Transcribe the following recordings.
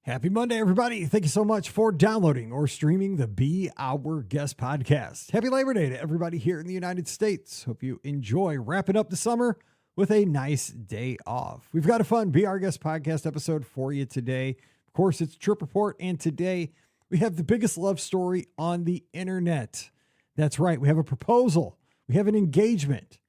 Happy Monday, everybody. Thank you so much for downloading or streaming the Be Our Guest podcast. Happy Labor Day to everybody here in the United States. Hope you enjoy wrapping up the summer with a nice day off. We've got a fun Be Our Guest podcast episode for you today. Of course, it's Trip Report, and today we have the biggest love story on the internet. That's right. We have a proposal. We have an engagement,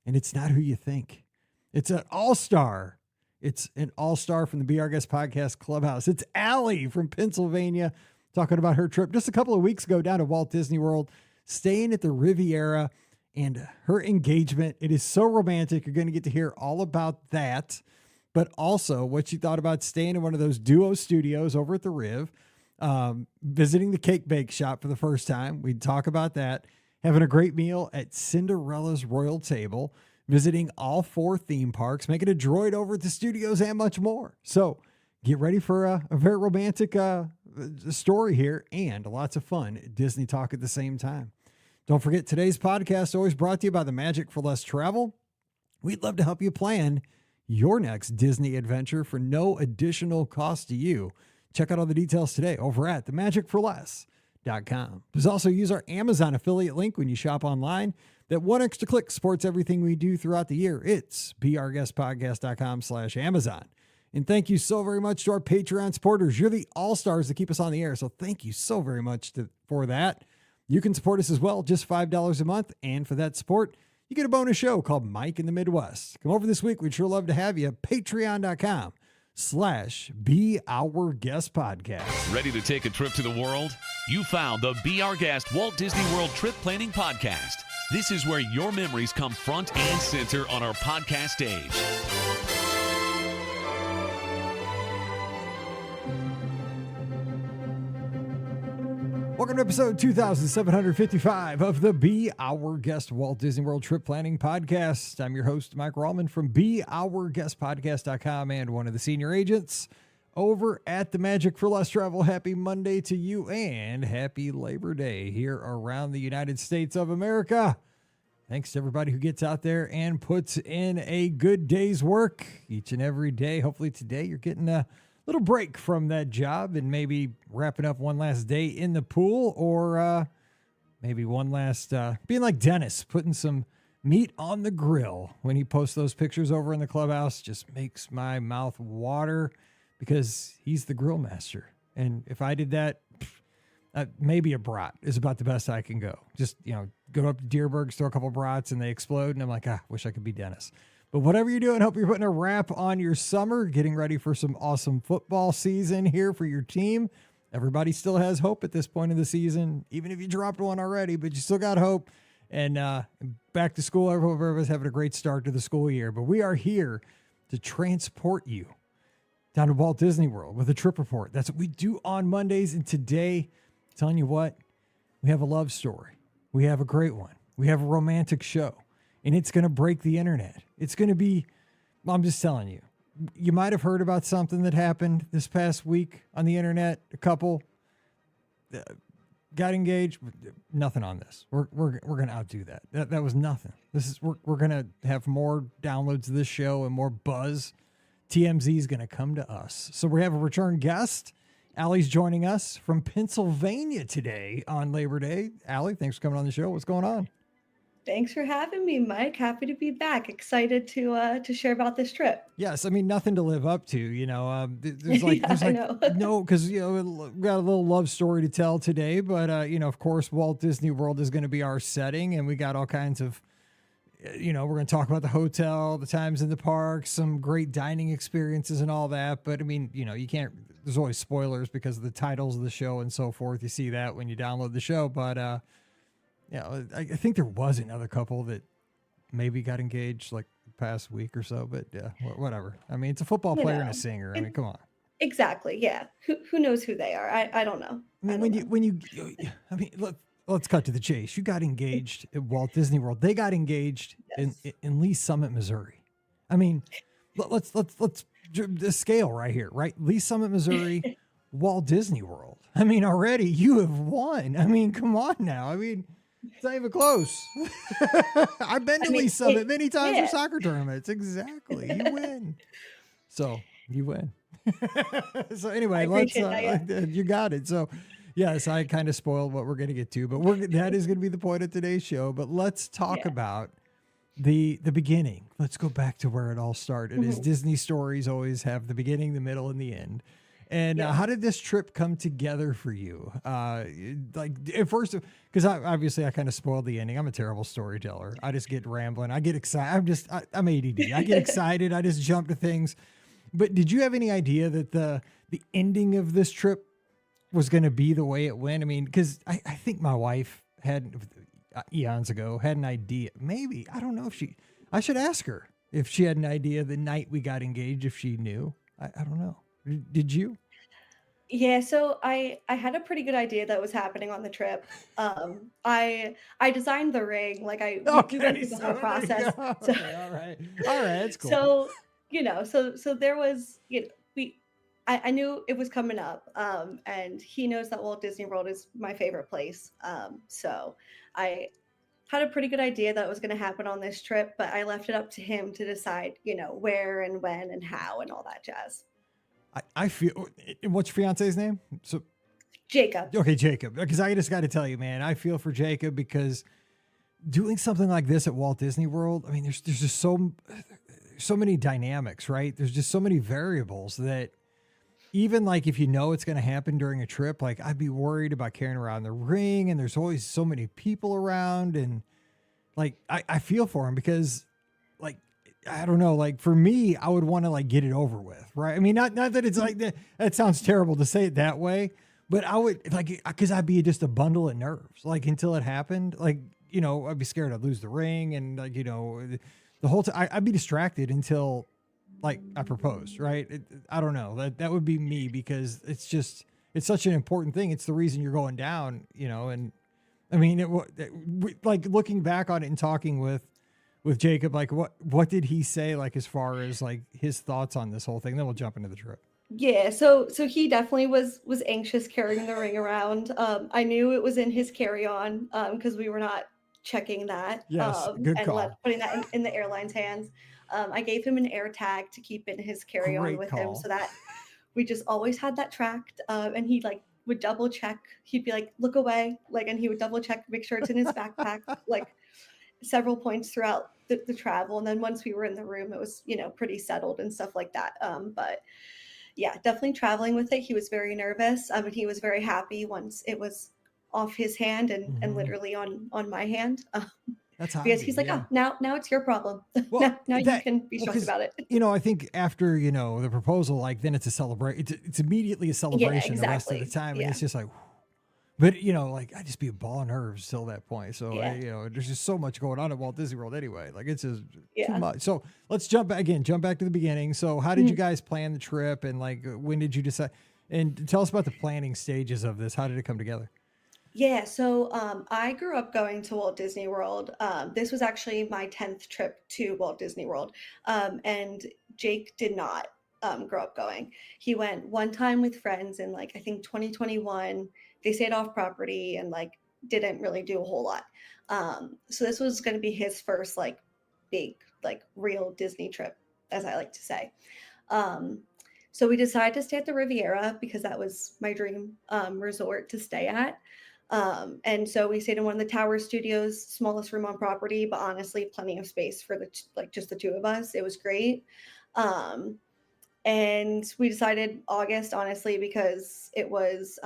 and it's not who you think. It's an all-star. It's an all-star from the Be Our Guest podcast clubhouse. It's Allie from Pennsylvania talking about her trip just a couple of weeks ago down to Walt Disney World, staying at the Riviera, and her engagement. It is so romantic. You're going to get to hear all about that, but also what she thought about staying in one of those duo studios over at the Riv, visiting the cake bake shop for the first time. We'd talk about that, having a great meal at Cinderella's Royal Table, visiting all 4 theme parks, making a droid over at the studios, and much more. So get ready for a very romantic story here and lots of fun Disney talk at the same time. Don't forget, today's podcast always brought to you by the Magic for Less Travel. We'd love to help you plan your next Disney adventure for no additional cost to you. Check out all the details today over at themagicforless.com. Please also use our Amazon affiliate link when you shop online. That one extra click supports everything we do throughout the year. It's beourguestpodcast.com/Amazon. And thank you so very much to our Patreon supporters. You're the all-stars that keep us on the air. So thank you so very much for that. You can support us as well, just $5 a month. And for that support, you get a bonus show called Mike in the Midwest. Come over this week. We'd sure love to have you. Patreon.com/BeOurGuestPodcast. Ready to take a trip to the world? You found the Be Our Guest Walt Disney World Trip Planning Podcast. This is where your memories come front and center on our podcast stage. Welcome to episode 2755 of the Be Our Guest Walt Disney World Trip Planning Podcast. I'm your host, Mike Rallman from BeOurGuestPodcast.com and one of the senior agents over at the Magic for Less Travel. Happy Monday to you and happy Labor Day here around the United States of America. Thanks to everybody who gets out there and puts in a good day's work each and every day. Hopefully today you're getting a little break from that job and maybe wrapping up one last day in the pool, or maybe one last, being like Dennis, putting some meat on the grill when he posts those pictures over in the clubhouse. Just makes my mouth water because he's the grill master. And if I did that, maybe a brat is about the best I can go. Just, go up to Deerberg, throw a couple brats and they explode. And I'm like, wish I could be Dennis. But whatever you're doing, hope you're putting a wrap on your summer, getting ready for some awesome football season here for your team. Everybody still has hope at this point of the season, even if you dropped one already, but you still got hope. And back to school, everyone's having a great start to the school year. But we are here to transport you down to Walt Disney World with a trip report. That's what we do on Mondays. And today, telling you what, we have a love story. We have a great one. We have a romantic show. And it's going to break the internet. It's going to be, I'm just telling you, you might have heard about something that happened this past week on the internet. A couple got engaged. Nothing on this. We're going to outdo that. That was nothing. We're going to have more downloads of this show and more buzz. TMZ is going to come to us. So we have a return guest. Allie's joining us from Pennsylvania today on Labor Day. Allie, thanks for coming on the show. What's going on? Thanks for having me, Mike. Happy to be back. Excited to share about this trip. Yes, I mean, nothing to live up to, There's like, no, because we got a little love story to tell today. But of course, Walt Disney World is going to be our setting, and we got all kinds of, we're going to talk about the hotel, the times in the park, some great dining experiences, and all that. But I mean, you can't. There's always spoilers because of the titles of the show and so forth. You see that when you download the show, but. I think there was another couple that maybe got engaged like the past week or so, but yeah, whatever. I mean, it's a football player and a singer. I mean, come on. Exactly. Yeah. Who knows who they are? I don't know. I mean, let's cut to the chase. You got engaged at Walt Disney World. They got engaged in Lee Summit, Missouri. I mean, let's the scale right here, right? Lee Summit, Missouri, Walt Disney World. I mean, already you have won. I mean, come on now. I mean, it's not even close. I've been to Lee Summit many times for soccer tournaments. Exactly. You win. So you win. So anyway, I let's, appreciate that. Yeah. you got it. So yes, I kind of spoiled what we're going to get to, but that is going to be the point of today's show. But let's talk Yeah. about the beginning. Let's go back to where it all started. Is Mhm. Disney stories always have the beginning, the middle, and the end. And Yeah. how did this trip come together for you? Like at first, because obviously I kind of spoiled the ending. I'm a terrible storyteller. I just get rambling. I get excited. I'm ADD. I get excited. I just jump to things. But did you have any idea that the ending of this trip was going to be the way it went? I mean, because I think my wife had eons ago had an idea. Maybe, I don't know if I should ask her if she had an idea the night we got engaged, if she knew. I don't know. Did you? Yeah, so I had a pretty good idea that was happening on the trip. I designed the ring, like we went Okay, through the so whole there you process. go. So Okay, all right, that's cool. so so there was I knew it was coming up, and he knows that Walt Disney World is my favorite place. So I had a pretty good idea that it was going to happen on this trip, but I left it up to him to decide, where and when and how and all that jazz. I feel. What's your fiance's name? So Jacob. okay, Jacob. Because I just got to tell you, man, I feel for Jacob because doing something like this at Walt Disney World. I mean, there's just so many dynamics, right? There's just so many variables that even like if you know it's going to happen during a trip, like I'd be worried about carrying around the ring, and there's always so many people around, and like I feel for him because like I don't know, like for me, I would want to like get it over with, right? I mean, not that it's like that. That sounds terrible to say it that way, but I would like because I'd be just a bundle of nerves, like until it happened. Like I'd be scared I'd lose the ring, and like the whole time I'd be distracted until like I proposed, right? I don't know, that would be me because it's such an important thing. It's the reason you're going down, and I mean, like looking back on it and talking with Jacob, like what did he say, like as far as like his thoughts on this whole thing? Then we'll jump into the trip. Yeah, so he definitely was anxious carrying the ring around. I knew it was in his carry-on because we were not checking that Yes, good and call. putting that in the airline's hands. I gave him an air tag to keep in his carry-on Great with him call. so that we just always had that tracked. And he like would double check. He'd be like, look away, like, and he would double check, make sure it's in his backpack, like several points throughout the travel. And then once we were in the room, it was pretty settled and stuff like that. But yeah, definitely traveling with it. He was very nervous, and he was very happy once it was off his hand and Mhm. literally on my hand. That's how Because I'd be, he's like, yeah. oh, now it's your problem. Well, now you can be stressed because about it. I think after the proposal, like then it's a celebration. It's immediately a Yeah, celebration the rest of the exactly. time, and Yeah, it's just like, but like I just be a ball of nerves till that point. So yeah, there's just so much going on at Walt Disney World anyway. Like it's just too yeah. much. So let's jump back to the beginning. So how did you Mhm. guys plan the trip, and like when did you decide? And tell us about the planning stages of this. How did it come together? Yeah, so I grew up going to Walt Disney World. This was actually my 10th trip to Walt Disney World. And Jake did not grow up going. He went one time with friends in like I think 2021. They stayed off property and like didn't really do a whole lot. So this was going to be his first like big like real Disney trip, as I like to say. Um, so we decided to stay at the Riviera because that was my dream resort to stay at. And so we stayed in one of the Tower Studios, smallest room on property, but honestly, plenty of space for like just the two of us. It was great. Um, and we decided August, honestly, because it was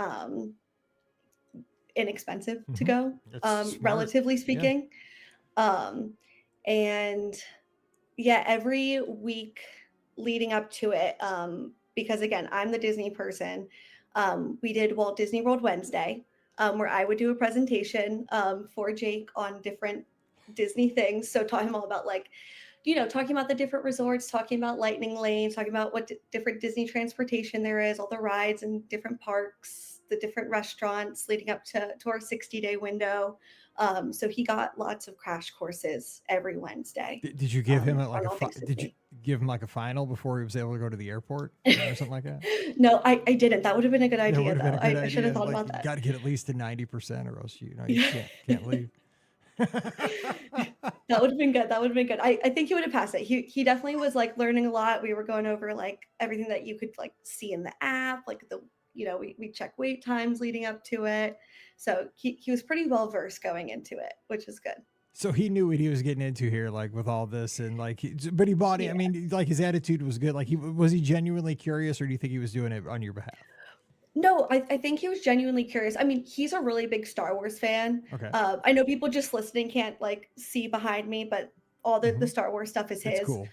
inexpensive to Hmm. go, That's smart. relatively Yeah. speaking. Um, and yeah, every week leading up to it, because again, I'm the Disney person. We did Walt Disney World Wednesday, where I would do a presentation for Jake on different Disney things. So talking all about like, talking about the different resorts, talking about lightning lanes, talking about what different Disney transportation there is, all the rides and different parks, the different restaurants leading up to our 60-day window. So he got lots of crash courses every Wednesday Did you give him on all things did you Disney. give him like a final before he was able to go to the airport, or something like that? No, I didn't. That would have been a good That idea, would have been though. a good I should have idea. thought Like about you that. got to get at least to 90%, or else you Yeah. can't leave. That would have been good. That would have been good. I think he would have passed it. He definitely was like learning a lot. We were going over like everything that you could like see in the app, like we check wait times leading up to it. So he was pretty well versed going into it, which is good. So he knew what he was getting into here, like with all this, and like, but he bought it. Yeah. I mean, like his attitude was good. Like was he genuinely curious, or do you think he was doing it on your behalf? No, I think he was genuinely curious. I mean, he's a really big Star Wars fan. Okay. I know people just listening can't like see behind me, but all the Star Wars stuff is It's his. cool.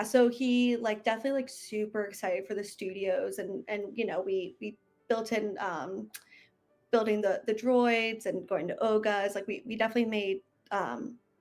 So he like definitely like super excited for the studios, and we built in building the droids and going to Oga's. Like we definitely made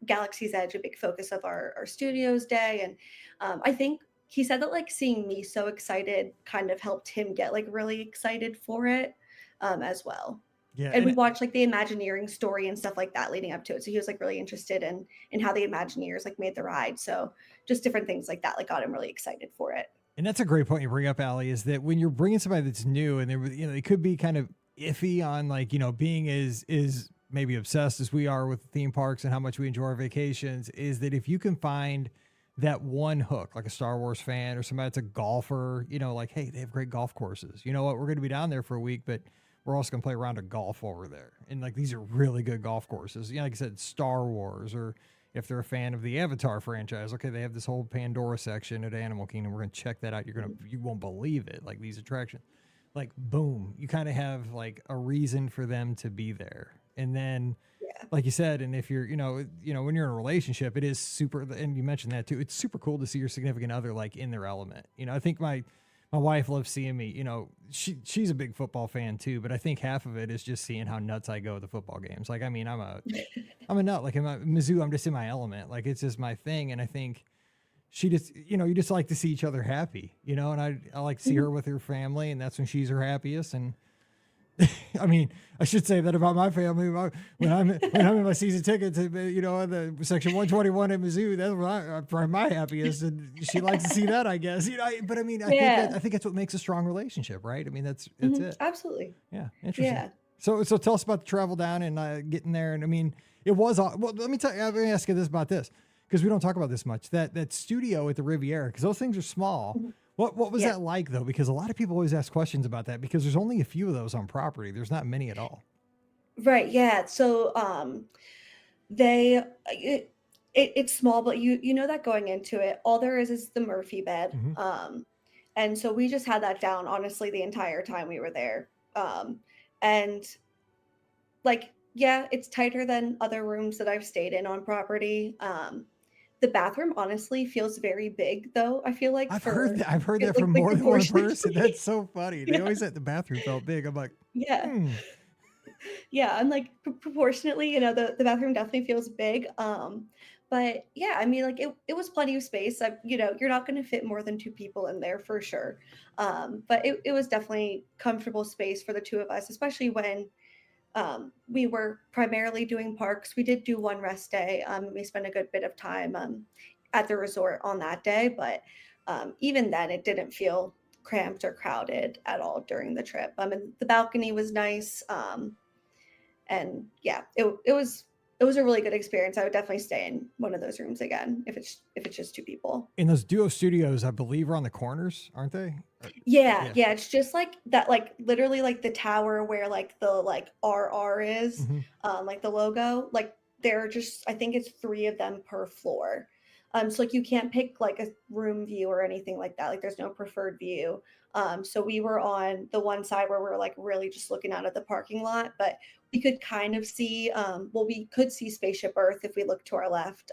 Galaxy's Edge a big focus of our studios day, and I think he said that like seeing me so excited kind of helped him get like really excited for it as well. Yeah. And we watched like the Imagineering story and stuff like that leading up to it. So he was like really interested in how the Imagineers like made the ride. So just different things like that like got him really excited for it. And that's a great point you bring up, Allie, is that when you're bringing somebody that's new and they could be kind of iffy on like, being is maybe obsessed as we are with theme parks and how much we enjoy our vacations, is that if you can find that one hook, like a Star Wars fan or somebody that's a golfer, like, hey, they have great golf courses. You know what? We're going to be down there for a week, but we're also going to play a round of golf over there. And like, these are really good golf courses. Like I said, Star Wars, or if they're a fan of the Avatar franchise, okay, they have this whole Pandora section at Animal Kingdom. We're going to check that out. You won't believe it. Like these attractions, like boom, you kind of have like a reason for them to be there. And then, like you said, and if you're, when you're in a relationship, it is super, and you mentioned that too, it's super cool to see your significant other like in their element. I think my wife loves seeing me, she's a big football fan too, but I think half of it is just seeing how nuts I go at the football games. Like, I mean, I'm a nut, like in my Mizzou, I'm just in my element. Like, it's just my thing. And I think she just, you just like to see each other happy, and I like to see her with her family, and that's when she's her happiest. And I mean, I should say that about my family. When I'm in my season ticket to, the section 121 at Mizzou, that's when I'm probably my happiest, and she likes to see that, I guess. But I mean, I think that's what makes a strong relationship, right? I mean, that's it. Absolutely. Yeah, interesting. Yeah. So tell us about the travel down and getting there. And I mean, it was well. Let me ask you this about this, because we don't talk about this much. That studio at the Riviera, because those things are small. Mm-hmm. What was that like, though? Because a lot of people always ask questions about that, because there's only a few of those on property. There's not many at all. Right. Yeah. So it's small, but you know that going into it, all there is the Murphy bed. Mm-hmm. And so we just had that down, honestly, the entire time we were there. And like, yeah, it's tighter than other rooms that I've stayed in on property. The bathroom honestly feels very big, though. I feel like I've heard that from more than one person. That's so funny. They always said the bathroom felt big. I'm like, yeah. Yeah, and like proportionately, the bathroom definitely feels big. But yeah, I mean, like it was plenty of space. You're not going to fit more than two people in there for sure. But it was definitely comfortable space for the two of us, especially when we were primarily doing parks. We did do one rest day. We spent a good bit of time at the resort on that day, but even then it didn't feel cramped or crowded at all during the trip. And the balcony was nice. And yeah, it was a really good experience. I would definitely stay in one of those rooms again if it's just two people. And those duo studios, I believe, are on the corners, aren't they? Yeah. It's just like that, like literally like the tower where like the like RR is, like the logo. Like there are just, I think it's 3 of them per floor. So like you can't pick like a room view or anything like that. Like there's no preferred view. So we were on the one side where we're like really just looking out at the parking lot, but we could kind of see, we could see Spaceship Earth if we looked to our left.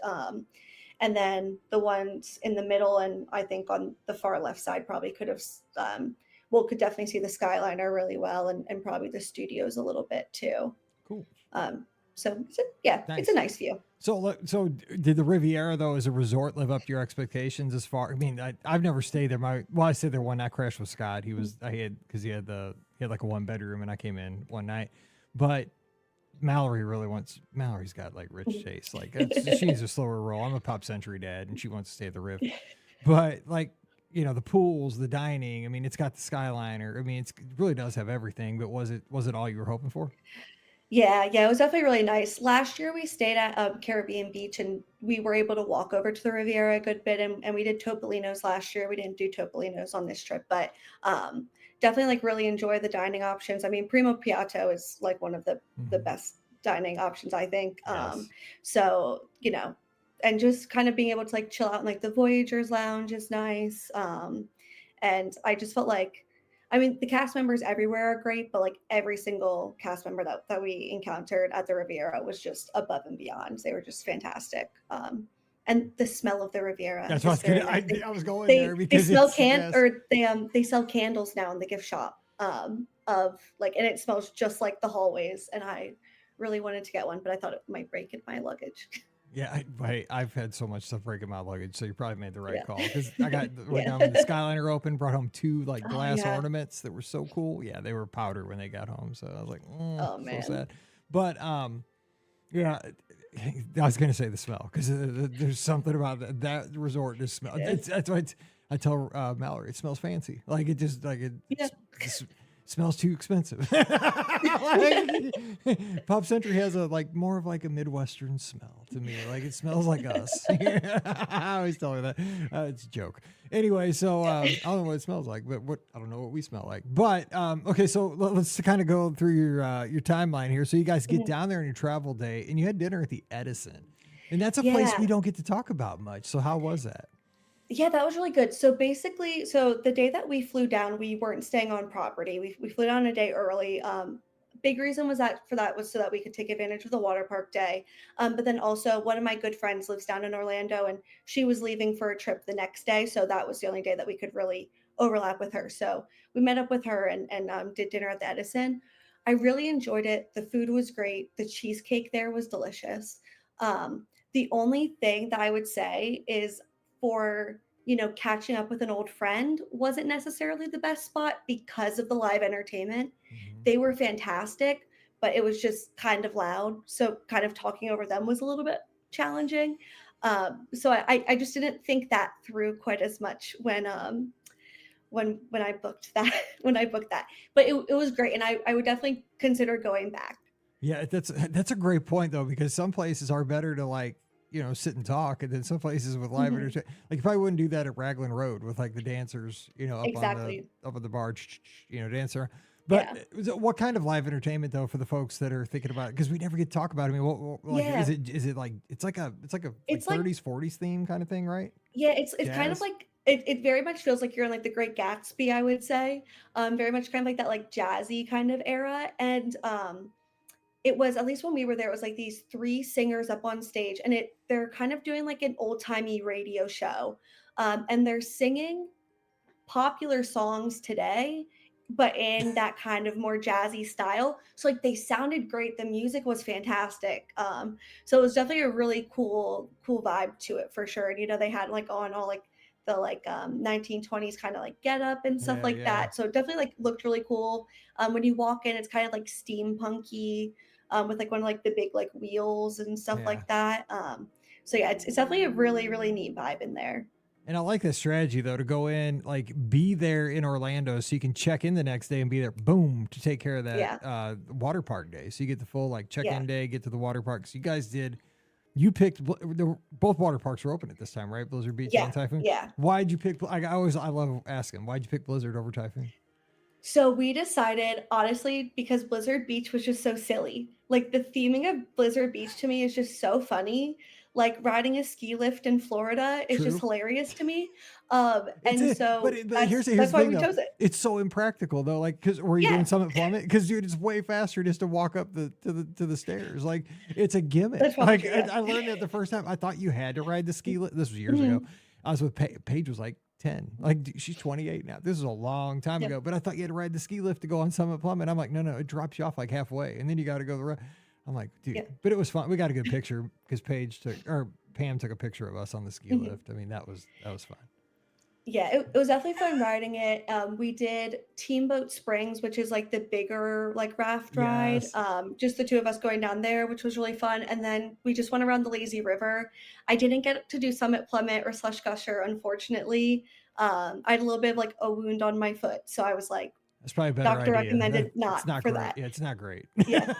And then the ones in the middle and I think on the far left side probably could have, could definitely see the Skyliner really well and probably the studios a little bit too. Cool. So yeah, nice. It's a nice view. So did the Riviera though as a resort live up to your expectations as far? I mean, I've never stayed there. I stayed there one night. Crashed with Scott. He had like a 1-bedroom and I came in one night, but Mallory's got like rich taste. Like she needs a slower roll. I'm a Pop Century dad and she wants to stay at the Riv, but like, the pools, the dining, I mean, it's got the Skyliner. I mean, it really does have everything, but was it all you were hoping for? Yeah, it was definitely really nice. Last year we stayed at Caribbean Beach and we were able to walk over to the Riviera a good bit and we did Topolino's last year. We didn't do Topolino's on this trip, but definitely like really enjoy the dining options. I mean, Primo Piatto is like one of the Mhm. best dining options, I think. Yes. So, and just kind of being able to like chill out in like the Voyagers Lounge is nice. And I just felt like I mean, the cast members everywhere are great, but like every single cast member that we encountered at the Riviera was just above and beyond. They were just fantastic. And the smell of the Riviera That's what I was is very gonna. nice. I was going there They because smell it's can yes. or they sell candles now in the gift shop of like and it smells just like the hallways. And I really wanted to get one, but I thought it might break in my luggage. Yeah, I've had so much stuff break in my luggage, so you probably made the right Yeah. call. Because I got went Yeah. down when the Skyliner opened, brought home two like Oh glass yeah. ornaments that were so cool. Yeah, they were powder when they got home, so I was like, Oh so man. sad. But yeah, I was gonna say the smell because there's something about that resort. Just smell. Yeah. That's why I tell Mallory it smells fancy. Like it just like it. Yeah. Smells too expensive. Like, Pop Century has a like more of like a Midwestern smell to me. Like it smells like us. I always tell her that. It's a joke. Anyway, so I don't know what it smells like, but I don't know what we smell like. But okay, so let's kind of go through your timeline here. So you guys get Mhm. down there on your travel day, and you had dinner at the Edison, and that's a place Yeah. we don't get to talk about much. So how was that? Yeah, that was really good. So basically, so the day that we flew down, we weren't staying on property. We flew down a day early. Big reason was that for that was so that we could take advantage of the water park day. But then also one of my good friends lives down in Orlando and she was leaving for a trip the next day. So that was the only day that we could really overlap with her. So we met up with her and did dinner at the Edison. I really enjoyed it. The food was great. The cheesecake there was delicious. The only thing that I would say is for catching up with an old friend wasn't necessarily the best spot because of the live entertainment. Mhm. They were fantastic, but it was just kind of loud. So kind of talking over them was a little bit challenging. So I just didn't think that through quite as much when I booked that when I booked that. But it was great and I would definitely consider going back. Yeah, that's a great point though, because some places are better to like, sit and talk, and then some places with live Mhm. entertainment, like you probably wouldn't do that at Raglan Road with like the dancers, Exactly. up on the bar, dancer. But Yeah. what kind of live entertainment though for the folks that are thinking about it? Because we never get to talk about it. I mean, like Yeah. is it like it's like a like It's like 30s 40s theme kind of thing, right? Yeah, it's kind of Jazz. like it very much feels like you're in like the Great Gatsby, I would say. Very much kind of like that like jazzy kind of era. And it was at least when we were there, it was like these three singers up on stage, and they're kind of doing like an old-timey radio show. And they're singing popular songs today, but in that kind of more jazzy style. So like they sounded great. The music was fantastic. So it was definitely a really cool vibe to it for sure. And they had like on all like the like 1920s kind of like get up and stuff Yeah, like yeah. that. So it definitely like looked really cool. When you walk in, it's kind of like steampunky, with like one of like the big like wheels and stuff Yeah. like that. So yeah, it's definitely a really, really neat vibe in there. And I like this strategy though, to go in, like be there in Orlando so you can check in the next day and be there, boom, to take care of that Yeah. water park day. So you get the full like check Yeah. in day, get to the water park. So you guys you picked, both water parks were open at this time, right? Blizzard Beach and Yeah. Typhoon. Yeah. Why'd you pick, I love asking, why'd you pick Blizzard over Typhoon? So we decided, honestly, because Blizzard Beach was just so silly. Like the theming of Blizzard Beach to me is just so funny. Like riding a ski lift in Florida is just True. hilarious to me. It's And a, but, so but here's that's the why thing we though. chose it. It's so impractical though. Like, cause were you doing Yeah, Summit Plummet? Cause dude, it's way faster just to walk up to the stairs. Like it's a gimmick. that's probably Like true. I, Yeah. I learned that the first time. I thought you had to ride the ski lift. This was years ago. Mhm. I was with Paige was like 10. Like she's 28 now. This is a long time Yeah. ago. But I thought you had to ride the ski lift to go on Summit Plummet. I'm like, no, it drops you off like halfway, and then you got to go the rest. I'm like, dude, Yeah. but it was fun. We got a good picture because Pam took a picture of us on the ski Mhm. lift. I mean, that was fun. Yeah, it was definitely fun riding it. We did Teamboat Springs, which is like the bigger like raft ride. Yes. Just the two of us going down there, which was really fun. And then we just went around the lazy river. I didn't get to do Summit Plummet or Slush Gusher, unfortunately. I had a little bit of like a wound on my foot, so I was like, It's probably a better Doctor idea. recommended It's not not for great. that. Yeah, it's not great. Yeah.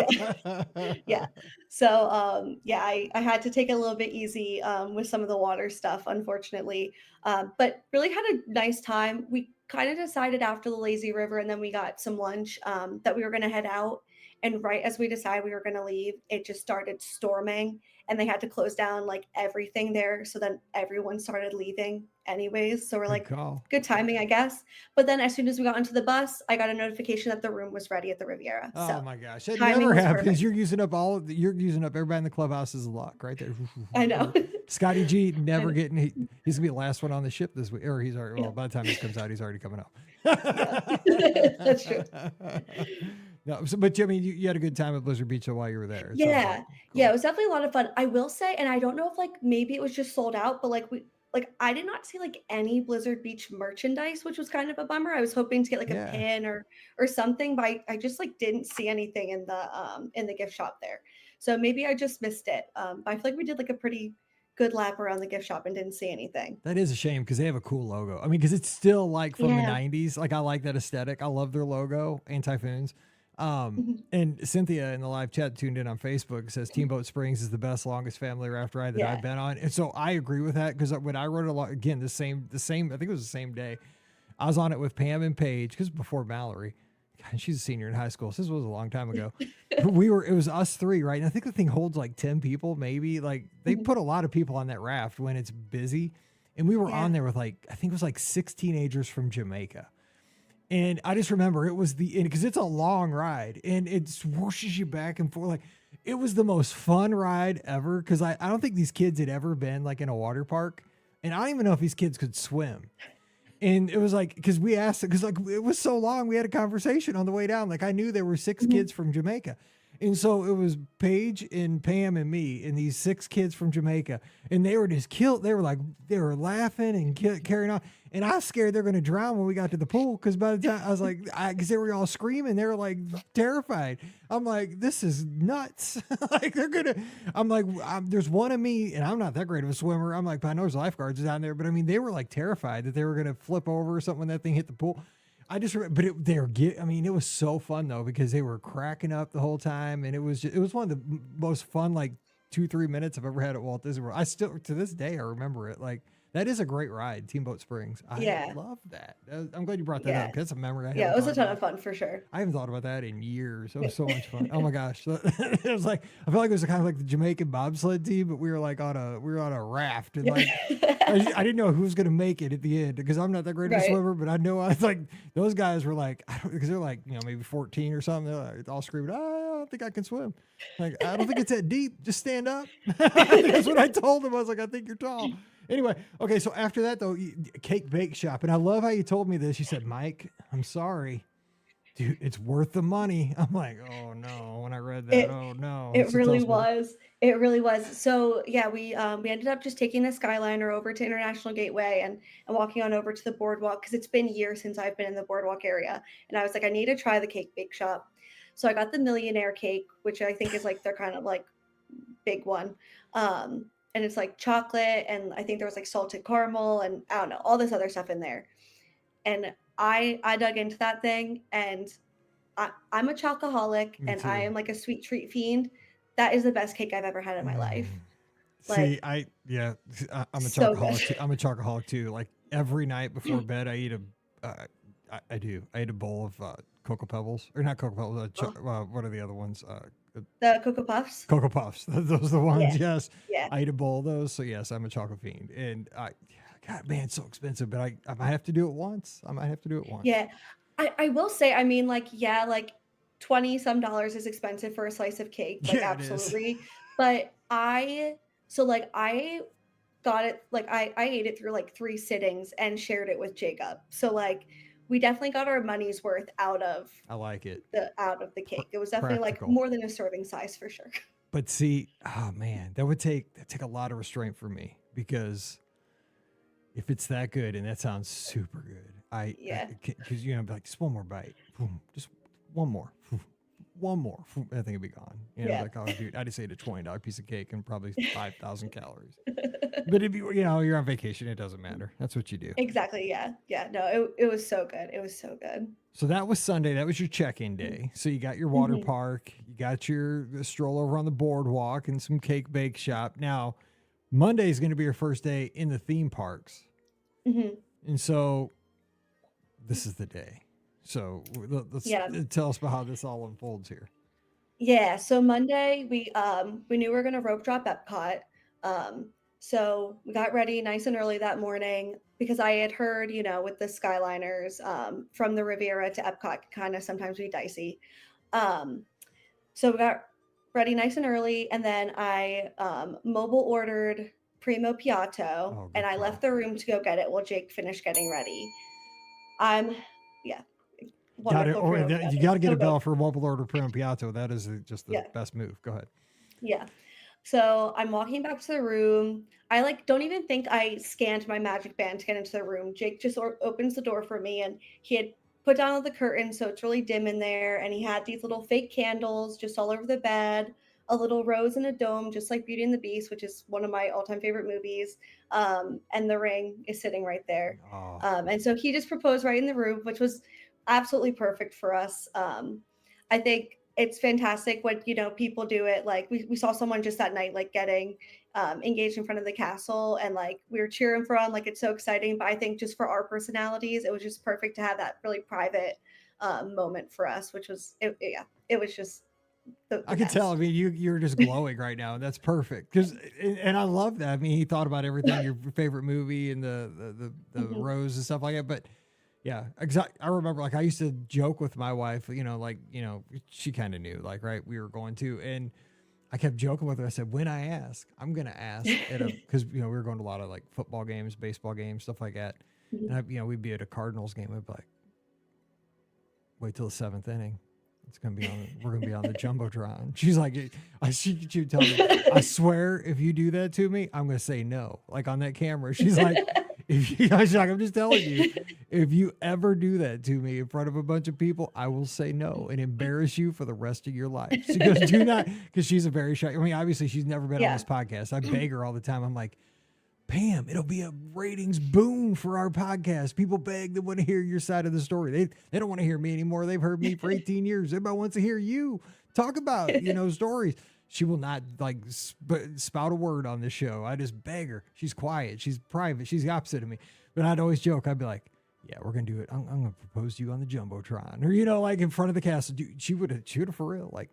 Yeah. Yeah. So, yeah, I had to take it a little bit easy with some of the water stuff, unfortunately. But really had a nice time. We kind of decided after the lazy river, and then we got some lunch that we were going to head out. And right as we decided we were going to leave, it just started storming, and they had to close down like everything there. So then everyone started leaving anyways. So we're Good like, call. good timing, I guess. But then as soon as we got onto the bus, I got a notification that the room was ready at the Riviera. Oh So my gosh, that timing never was happens. perfect. You're using up you're using up everybody in the clubhouse's luck right there. I know. Scotty G I never know. getting. He's gonna be the last one on the ship this week, or he's already. Well, Yeah. by the time this comes out, he's already coming up. Yeah. That's true. No, but I mean, you had a good time at Blizzard Beach while you were there. It sounds Yeah. like Yeah, cool. it was definitely a lot of fun. I will say, and I don't know if like maybe it was just sold out, but like I did not see like any Blizzard Beach merchandise, which was kind of a bummer. I was hoping to get like a Yeah, pin or something, but I just like didn't see anything in the gift shop there. So maybe I just missed it. But I feel like we did like a pretty good lap around the gift shop and didn't see anything. that is a shame because they have a cool logo. I mean, because it's still like from the Yeah. '90s. Like I like that aesthetic. I love their logo, Anti-Foons. Mhm. And Cynthia in the live chat tuned in on Facebook says Steamboat Springs is the best, longest family raft ride that I've Yeah. been on. And so I agree with that because when I rode along again, the same, I think it was the same day. I was on it with Pam and Paige because before Mallory. God, she's a senior in high school. So this was a long time ago. It was us three, right? And I think the thing holds like 10 people, maybe. Like they Mhm. put a lot of people on that raft when it's busy. And we were on Yeah. there with like, I think it was like 6 teenagers from Jamaica. And I just remember it was because it's a long ride and it swooshes you back and forth. Like it was the most fun ride ever. Cause I don't think these kids had ever been like in a water park. And I don't even know if these kids could swim. And it was like, because we asked, because like it was so long, we had a conversation on the way down. Like I knew there were 6 Mhm. kids from Jamaica. And so it was Paige and Pam and me and these 6 kids from Jamaica. And they were just killed. They were laughing and carrying on. And I was scared they're going to drown when we got to the pool. Because by the time I was like, because they were all screaming, they were like terrified. I'm like, this is nuts. Like they're going to, I'm like, there's one of me and I'm not that great of a swimmer. I'm like, I know there's lifeguards down there. But I mean, they were like terrified that they were going to flip over or something when that thing hit the pool. I just remember, but I mean, it was so fun though, because they were cracking up the whole time. And it was one of the most fun, like 2-3 minutes I've ever had at Walt Disney World. I still, to this day, I remember it. Like that is a great ride, Steamboat Springs. I Yeah. love that. I'm glad you brought that Yeah. up. 'Cause that's a memory I Yeah, haven't it was a thought ton about. of fun for sure. I haven't thought about that in years. It was so much fun. Oh my gosh. It was like, I felt like it was kind of like the Jamaican bobsled team, but we were on a raft and like, I didn't know who was going to make it at the end because I'm not that great of a Right. swimmer, but I know I was like, those guys were like, because they're like, maybe 14 or something. They're like, all screaming, I don't think I can swim. Like, I don't think it's that deep. Just stand up. That's what I told them. I was like, I think you're tall. Anyway, okay. So after that though, cake bake shop. And I love how you told me this. You said, Mike, I'm sorry. Dude, it's worth the money. I'm like, oh no. When I read that, It oh no. it So tell really us about it. was. It really was. So yeah, we ended up just taking the Skyliner over to International Gateway and walking on over to the boardwalk because it's been years since I've been in the boardwalk area. And I was like, I need to try the cake bake shop. So I got the millionaire cake, which I think is like their kind of like big one. And it's like chocolate, and I think there was like salted caramel and I don't know, all this other stuff in there. And I dug into that thing, and I'm a chocoholic Me and I too. am like a sweet treat fiend. That is the best cake I've ever had in my life. See, Like I'm a so chocoholic too. good. I'm a chocoholic too. Like every night before bed, I eat I do. I eat a bowl of Cocoa Pebbles, or not Cocoa Pebbles. What are the other ones? The Cocoa Puffs. Cocoa Puffs. Those are the ones. Yeah. Yes, Yeah. I eat a bowl of those. So yes, I'm a chocolate fiend, and God, man, it's so expensive. But I might have to do it once. I might have to do it once. Yeah. I will say, I mean, like, yeah, like 20 some dollars is expensive for a slice of cake. Like, Yeah, it is. absolutely. But I got it, like, I ate it through like 3 sittings and shared it with Jacob. So, like, we definitely got our money's worth out of I like it. the cake. It was definitely like Practical. more than a serving size for sure. But see, oh man, that'd take a lot of restraint from me because if it's that good, and that sounds super good, Yeah. because be like, just one more bite, just one more, one more. I think it'd be gone. You know, Yeah. like, oh, dude, I just ate a $20 piece of cake and probably 5,000 calories. But if you know, you're on vacation, it doesn't matter. That's what you do. Exactly. Yeah. Yeah. No, it was so good. It was so good. So that was Sunday. That was your check-in day. So you got your water park, you got your stroll over on the boardwalk and some cake bake shop. Now, Monday is going to be your first day in the theme parks. And so this is the day. So let's tell us about how this all unfolds here. Yeah. So Monday we knew we were gonna rope drop Epcot. So we got ready nice and early that morning because I had heard, you know, with the Skyliners from the Riviera to Epcot kind of sometimes be dicey. So we got ready nice and early, and then I mobile ordered Primo Piatto, and I left the room to go get it while Jake finished getting ready. Got it. You got to get a bell for mobile order Primo Piatto. That is just the best move. Go ahead. Yeah. So I'm walking back to the room. I don't even think I scanned my magic band to get into the room. Jake just opens the door for me, and he had put down all the curtains, so it's really dim in there. And he had these little fake candles just all over the bed, a little rose in a dome, just like Beauty and the Beast, which is one of my all-time favorite movies. And the ring is sitting right there. Oh. And so he just proposed right in the room, which was absolutely perfect for us. I think it's fantastic when, you know, people do it. Like we saw someone just that night, like getting engaged in front of the castle, and like we were cheering for him, like it's so exciting. But I think just for our personalities, it was just perfect to have that really private moment for us, which was, it was just the I can tell. I mean, you're just glowing right now, and that's perfect. And I love that. I mean, he thought about everything, your favorite movie and the rose and stuff like that. But yeah, exactly. I remember, like, I used to joke with my wife, you know, like, you know, she kind of knew, like, right, we were going to, and I kept joking with her. I said, when I ask, I'm going to ask because, you know, we were going to a lot of like football games, baseball games, stuff like that. And you know, we'd be at a Cardinals game. I'd be like, wait till the 7th inning. It's going to be on, we're going to be on the Jumbotron. She's like, she would tell me, I swear, if you do that to me, I'm going to say no. Like on that camera. She's like, she's like, I'm just telling you, if you ever do that to me in front of a bunch of people, I will say no and embarrass you for the rest of your life. She goes, do not, because she's a very shy. I mean, obviously she's never been on this podcast. I beg her all the time. I'm like, Pam, it'll be a ratings boom for our podcast. People beg, they want to hear your side of the story. They don't want to hear me anymore. They've heard me for 18 years. Everybody wants to hear you talk about, you know, stories. She will not like spout a word on this show. I just beg her. She's quiet. She's private. She's the opposite of me. But I'd always joke. I'd be like, yeah, we're going to do it. I'm going to propose to you on the Jumbotron, or, you know, like in front of the castle. Dude, she would have for real, like,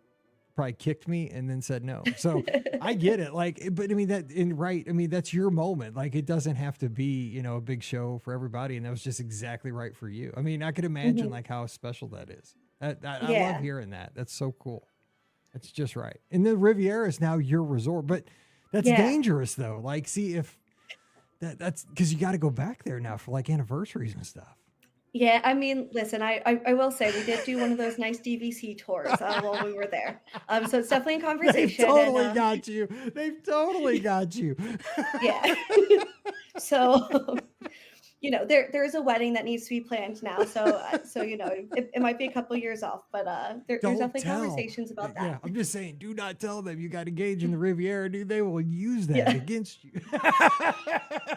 probably kicked me and then said no. So I get it. Like, but I mean, I mean, that's your moment. Like, it doesn't have to be, you know, a big show for everybody. And that was just exactly right for you. I mean, I could imagine like how special that is. I love hearing that. That's so cool. It's just right. And the Riviera is now your resort, but that's dangerous though. Like, see if that's because you got to go back there now for like anniversaries and stuff. Yeah, I mean, listen, I will say we did do one of those nice DVC tours while we were there. So it's definitely in conversation. They've totally got you. They've totally got you. Yeah. So, you know, there's a wedding that needs to be planned now. So you know, it might be a couple years off, but there's definitely conversations about that. Yeah, I'm just saying, do not tell them you got engaged in the Riviera, dude. They will use that against you.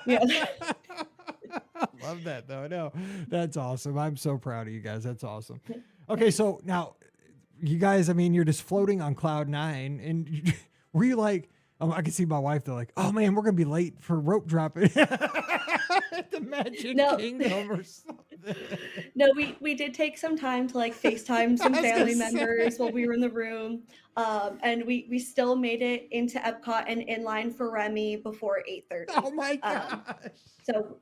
Yeah. Love that though. No, that's awesome. I'm so proud of you guys. That's awesome. Okay, so now you guys, I mean, you're just floating on cloud 9, and were you like, I can see my wife, they're like, oh man, we're gonna be late for rope dropping at the Magic Kingdom or something. No, we did take some time to like FaceTime some family members while we were in the room. And we still made it into Epcot and in line for Remy before 8:30. Oh my gosh. So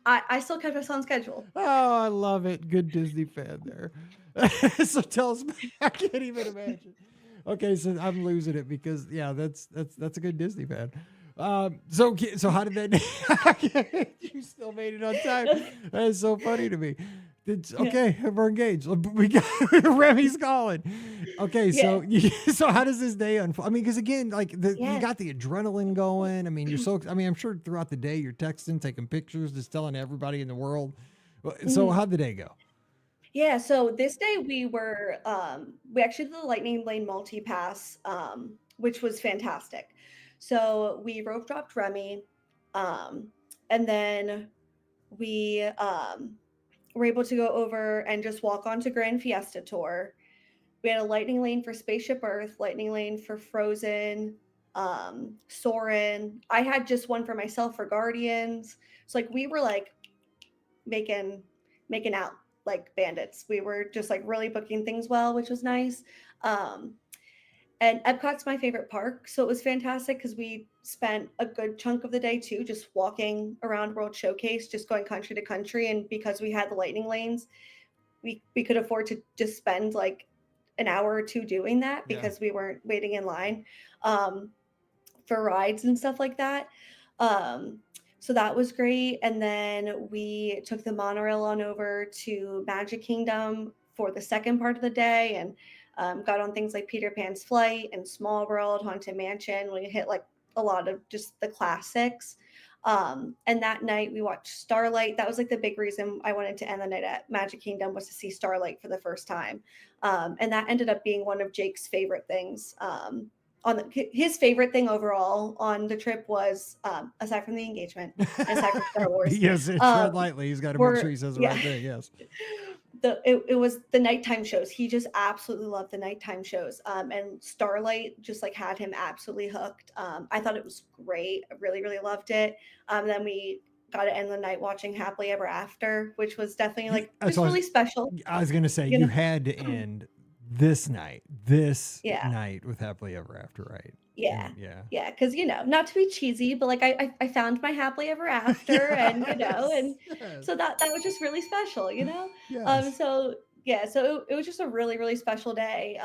I still kept us on schedule. Oh, I love it. Good Disney fan there. So tell us, I can't even imagine. Okay, so I'm losing it because that's a good Disney fan. So how did that? You still made it on time. That is so funny to me. Okay, we're engaged. We got Remy's calling. Okay, so how does this day unfold? I mean, because again, like you got the adrenaline going. I mean, I'm sure throughout the day you're texting, taking pictures, just telling everybody in the world. So how'd the day go? Yeah, so this day we actually did the Lightning Lane multi-pass, which was fantastic. So we rope dropped Remy, um, and then we were able to go over and just walk onto Grand Fiesta Tour. We had a Lightning Lane for Spaceship Earth, Lightning Lane for Frozen, Soarin'. I had just one for myself for Guardians. So like we were like making making out like bandits. We were just like really booking things well, which was nice. Um, and Epcot's my favorite park, so it was fantastic because we spent a good chunk of the day too just walking around World Showcase, just going country to country. And because we had the lightning lanes, we could afford to just spend like an hour or two doing that Yeah. because we weren't waiting in line um, for rides and stuff like that. Um, so that was great. And then we took the monorail on over to Magic Kingdom for the second part of the day and got on things like Peter Pan's Flight and Small World, Haunted Mansion. We hit like a lot of just the classics. And that night we watched Starlight. That was like the big reason I wanted to end the night at Magic Kingdom, was to see Starlight for the first time. And that ended up being one of Jake's favorite things. His favorite thing overall on the trip was, aside from the engagement, aside from Star Wars, Yes, tread lightly. He's got to make sure he says the right thing. Yes. It was the nighttime shows. He just absolutely loved the nighttime shows. And Starlight just like had him absolutely hooked. I thought it was great. I really, really loved it. Then we got to end the night watching Happily Ever After, which was definitely like That's just what really special. I was going to say, You you know? had to end this Yeah. night with Happily Ever After, right? Yeah. Yeah. Yeah. Cause not to be cheesy, but like I found my happily ever after and and Yes. so that was just really special, you know? Yes. So yeah, so it was just a really, really special day.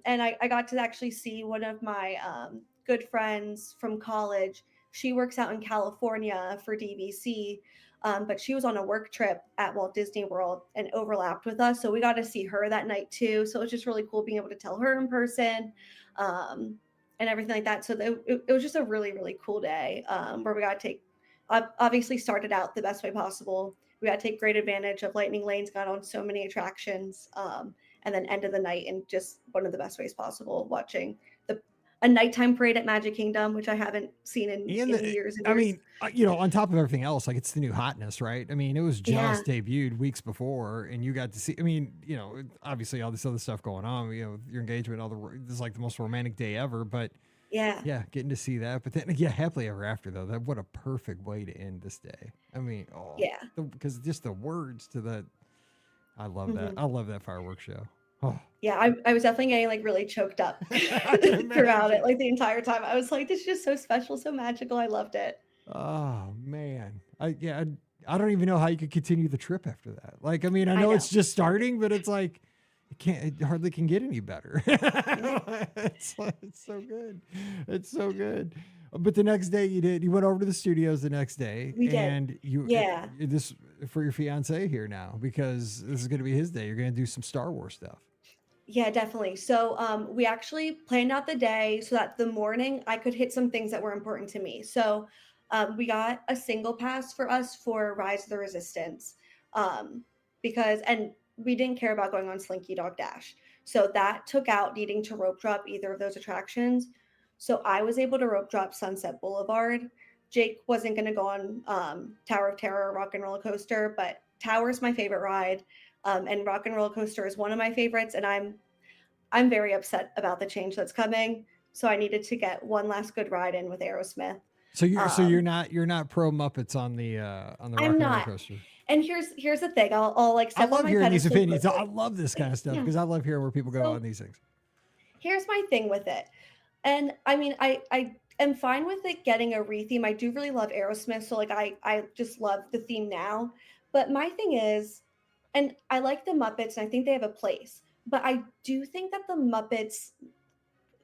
And I got to actually see one of my good friends from college. She works out in California for DVC. But she was on a work trip at Walt Disney World and overlapped with us. So we got to see her that night too. So it was just really cool being able to tell her in person. And everything like that. So it was just a really, really cool day where we got to take, obviously started out the best way possible. We got to take great advantage of lightning lanes, got on so many attractions, and then ended the night in just one of the best ways possible, watching a nighttime parade at Magic Kingdom, which I haven't seen in years and years. I mean, on top of everything else, like it's the new hotness, right? I mean, it was just debuted weeks before, and you got to see. I mean, obviously all this other stuff going on. Your engagement, this is like the most romantic day ever. But yeah, getting to see that. But then, Happily Ever After though. What a perfect way to end this day. I mean, because just the words to that. I love that. I love that fireworks show. Oh. Yeah, I was definitely getting like really choked up throughout it, like the entire time. I was like, this is just so special, so magical. I loved it. Oh man, I don't even know how you could continue the trip after that. Like, I mean, I know it's just starting, but it's like it hardly can get any better. It's so good. It's so good. But the next day you went over to the studios the next day. We did. And this for your fiance here now, because this is going to be his day. You're going to do some Star Wars stuff. Yeah, definitely. So we actually planned out the day so that the morning I could hit some things that were important to me. So we got a single pass for us for Rise of the Resistance and we didn't care about going on Slinky Dog Dash. So that took out needing to rope drop either of those attractions. So I was able to rope drop Sunset Boulevard. Jake wasn't going to go on Tower of Terror, Rock and Roller Coaster, but Tower is my favorite ride. And Rock and Roller Coaster is one of my favorites. And I'm very upset about the change that's coming. So I needed to get one last good ride in with Aerosmith. So you're not pro Muppets on the Rock and Roller Coaster. And here's the thing. I'll like I love hearing these opinions. I love this kind of stuff because I love hearing where people go on these things. Here's my thing with it. And I mean, I am fine with it getting a retheme. I do really love Aerosmith. So like I just love the theme now. But my thing is, and I like the Muppets and I think they have a place, but I do think that the Muppets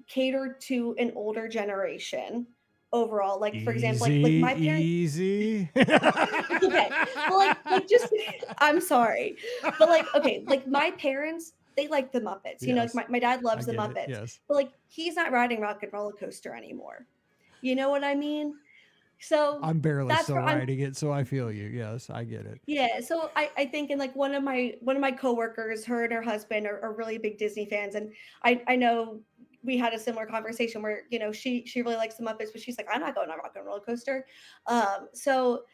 cater to an older generation overall. Like, for example, like my parents. Easy. Okay. Well, like just, I'm sorry. But like, okay, like my parents, they like the Muppets. You know, like my dad loves the Muppets. Yes. But like he's not riding Rock and Roller Coaster anymore. You know what I mean? So I'm barely that's still where I'm. writing it, so I feel you. Yes, I get it. Yeah, so I think in like one of my coworkers, her and her husband are really big Disney fans, and I know we had a similar conversation where she really likes the Muppets, but she's like, I'm not going on Rock and Roller Coaster. So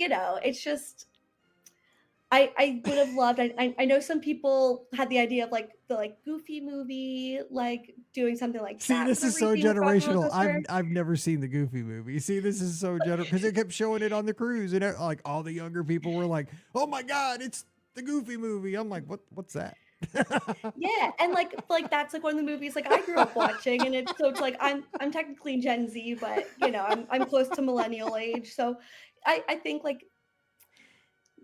it's just I would have loved. I know some people had the idea of like the like Goofy movie, like doing something like See, that this for the is so retheme of Rock and Roller generational. Coaster. I've never seen the Goofy movie. See, this is so general because they kept showing it on the cruise, and like all the younger people were like, "Oh my god, it's the Goofy movie." I'm like, What's that?" Yeah, and like that's like one of the movies like I grew up watching, and it's like I'm technically Gen Z, but I'm close to millennial age, so I think like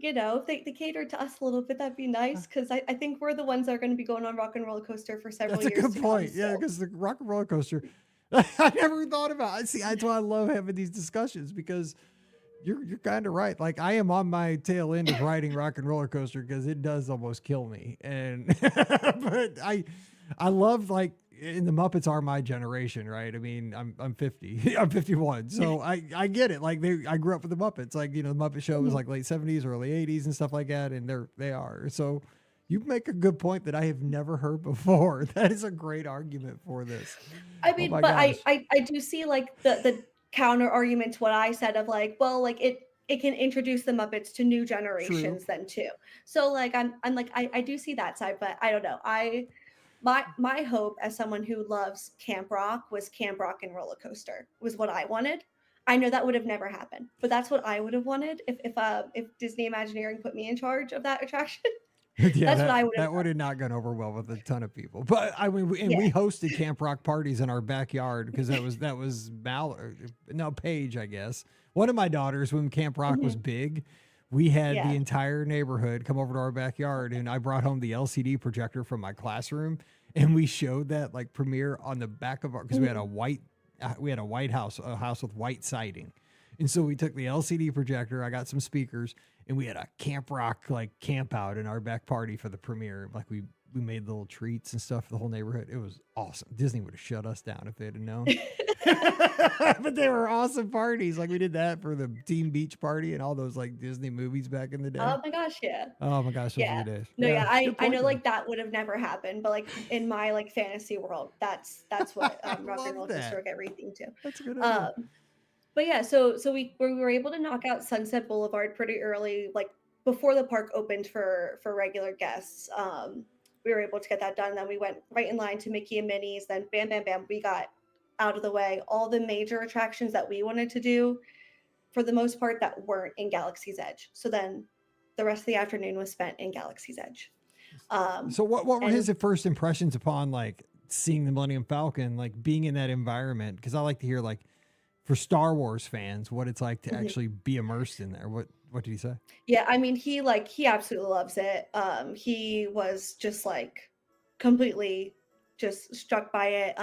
if they catered to us a little bit, that'd be nice because I think we're the ones that are going to be going on Rock and Roller Coaster for several That's a years good to come point. Yeah, still. because the Rock and Roller Coaster, I never thought about. I see. That's why I love having these discussions because you're kind of right. Like I am on my tail end of riding Rock and Roller Coaster because it does almost kill me. And but I love like and the Muppets are my generation, right? I mean, I'm 50. I'm 51. So I get it. Like I grew up with the Muppets. Like, the Muppet Show was Mhm. like late 70s, early 80s and stuff like that and they are. So you make a good point that I have never heard before. That is a great argument for this. I Oh mean, my but I, gosh. I I do see like the counter argument to what I said of like, well, like it can introduce the Muppets to new True. generations then too. So like I'm like I do see that side, but I don't know. My hope as someone who loves Camp Rock was Camp Rock and Roller Coaster was what I wanted. I know that would have never happened, but that's what I would have wanted if Disney Imagineering put me in charge of that attraction. Yeah, That's what that I would have that would done. have not gone over well with a ton of people. But I mean, and Yeah. we hosted Camp Rock parties in our backyard because that was no Paige, I guess. One of my daughters, when Camp Rock was Mhm. big, we had the Yeah. entire neighborhood come over to our backyard, and I brought home the LCD projector from my classroom, and we showed that like premiere on the back of our because Mhm. we had a white house, a house with white siding. And so we took the LCD projector, I got some speakers, and we had a Camp Rock like camp out in our back party for the premiere. Like we made little treats and stuff for the whole neighborhood. It was awesome. Disney would have shut us down if they'd have known. But they were awesome parties. Like we did that for the Team Beach Party and all those like Disney movies back in the day. Oh my gosh, yeah. Oh my gosh, those were Yeah. the days. No, Yeah, yeah, I good I point know, though. like, that would have never happened, but, like, in my, like, fantasy world, that's what, I Rock and love Roller Coaster that. would get rethemed to. That's a good idea. Um, but yeah, so we were able to knock out Sunset Boulevard pretty early, like, before the park opened for regular guests. We were able to get that done, then we went right in line to Mickey and Minnie's, then bam, bam, bam, we got out of the way. All the major attractions that we wanted to do, for the most part, that weren't in Galaxy's Edge. So then the rest of the afternoon was spent in Galaxy's Edge. So what were his And first impressions upon like seeing the Millennium Falcon, like being in that environment? Because I like to hear like for Star Wars fans what it's like to mhm. actually be immersed in there. What did he say? Yeah, I mean, he absolutely loves it. He was just like completely just struck by it.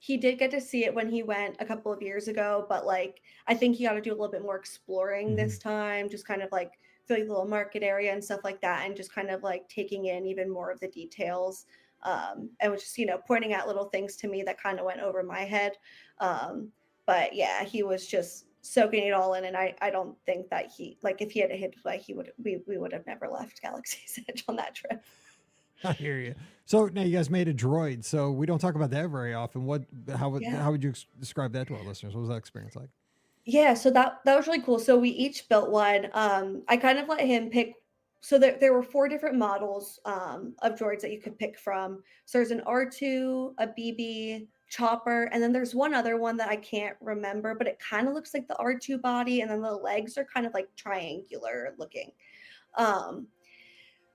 He did get to see it when he went a couple of years ago, but like I think he got to do a little bit more exploring Hmm. this time, just kind of like the little market area and stuff like that, and just kind of like taking in even more of the details. And was just pointing out little things to me that kind of went over my head. But yeah, he was just soaking it all in, and I don't think that he like if he had a hit play, we would have never left Galaxy's Edge on that trip. I hear you. So now you guys made a droid. So we don't talk about that very often. Yeah. How would you describe that to our listeners? What was that experience like? Yeah, so that was really cool. So we each built one. I kind of let him pick. So there were four different models of droids that you could pick from. So there's an R2, a BB, Chopper, and then there's one other one that I can't remember, but it kind of looks like the R2 body, and then the legs are kind of like triangular looking. Um,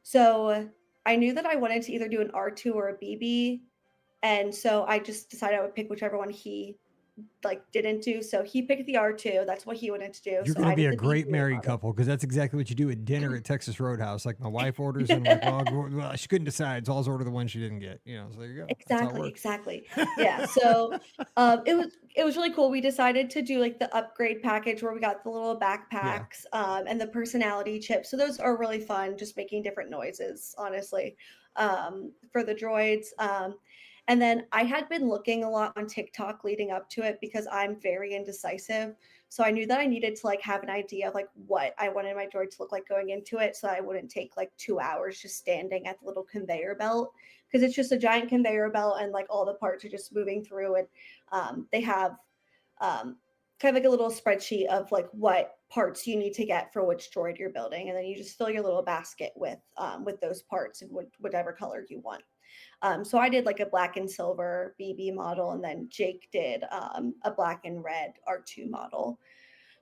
so I knew that I wanted to either do an R2 or a BB, and so I just decided I would pick whichever one he like didn't do. So he picked the R2. That's what he wanted to do. You're So going to I be did a the great BB-8 married model. couple because that's exactly what you do at dinner at Texas Roadhouse. Like my wife orders, and I'm like, well, she couldn't decide, so I'll just order the one she didn't get. So there you go. That's how it Exactly, works. exactly. Yeah. So it was really cool. We decided to do like the upgrade package where we got the little Yeah. backpacks and the personality chips. So those are really fun, just making different noises, honestly, for the droids. And then I had been looking a lot on TikTok leading up to it because I'm very indecisive. So I knew that I needed to like have an idea of like what I wanted my droid to look like going into it, so I wouldn't take like 2 hours just standing at the little conveyor belt, because it's just a giant conveyor belt and like all the parts are just moving through. And they have um, kind of like a little spreadsheet of like what parts you need to get for which droid you're building, and then you just fill your little basket with those parts and whatever color you want. So I did like a black and silver BB model, and then Jake did a black and red R2 model.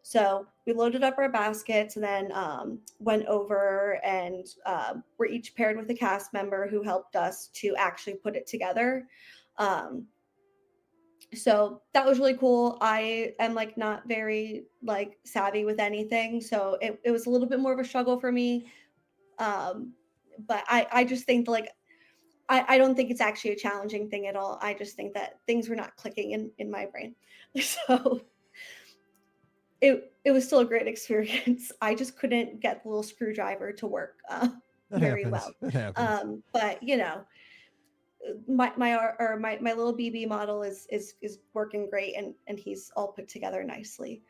So we loaded up our baskets and then went over and we're each paired with a cast member who helped us to actually put it together. Um, so that was really cool. I am like not very like savvy with anything, so it was a little bit more of a struggle for me. Um, but I just think like I don't think it's actually a challenging thing at all. I just think that things were not clicking in my brain. So it was still a great experience. I just couldn't get the little screwdriver to work That very happens. well. That happens. But you know, my little BB model is working great, and he's all put together nicely.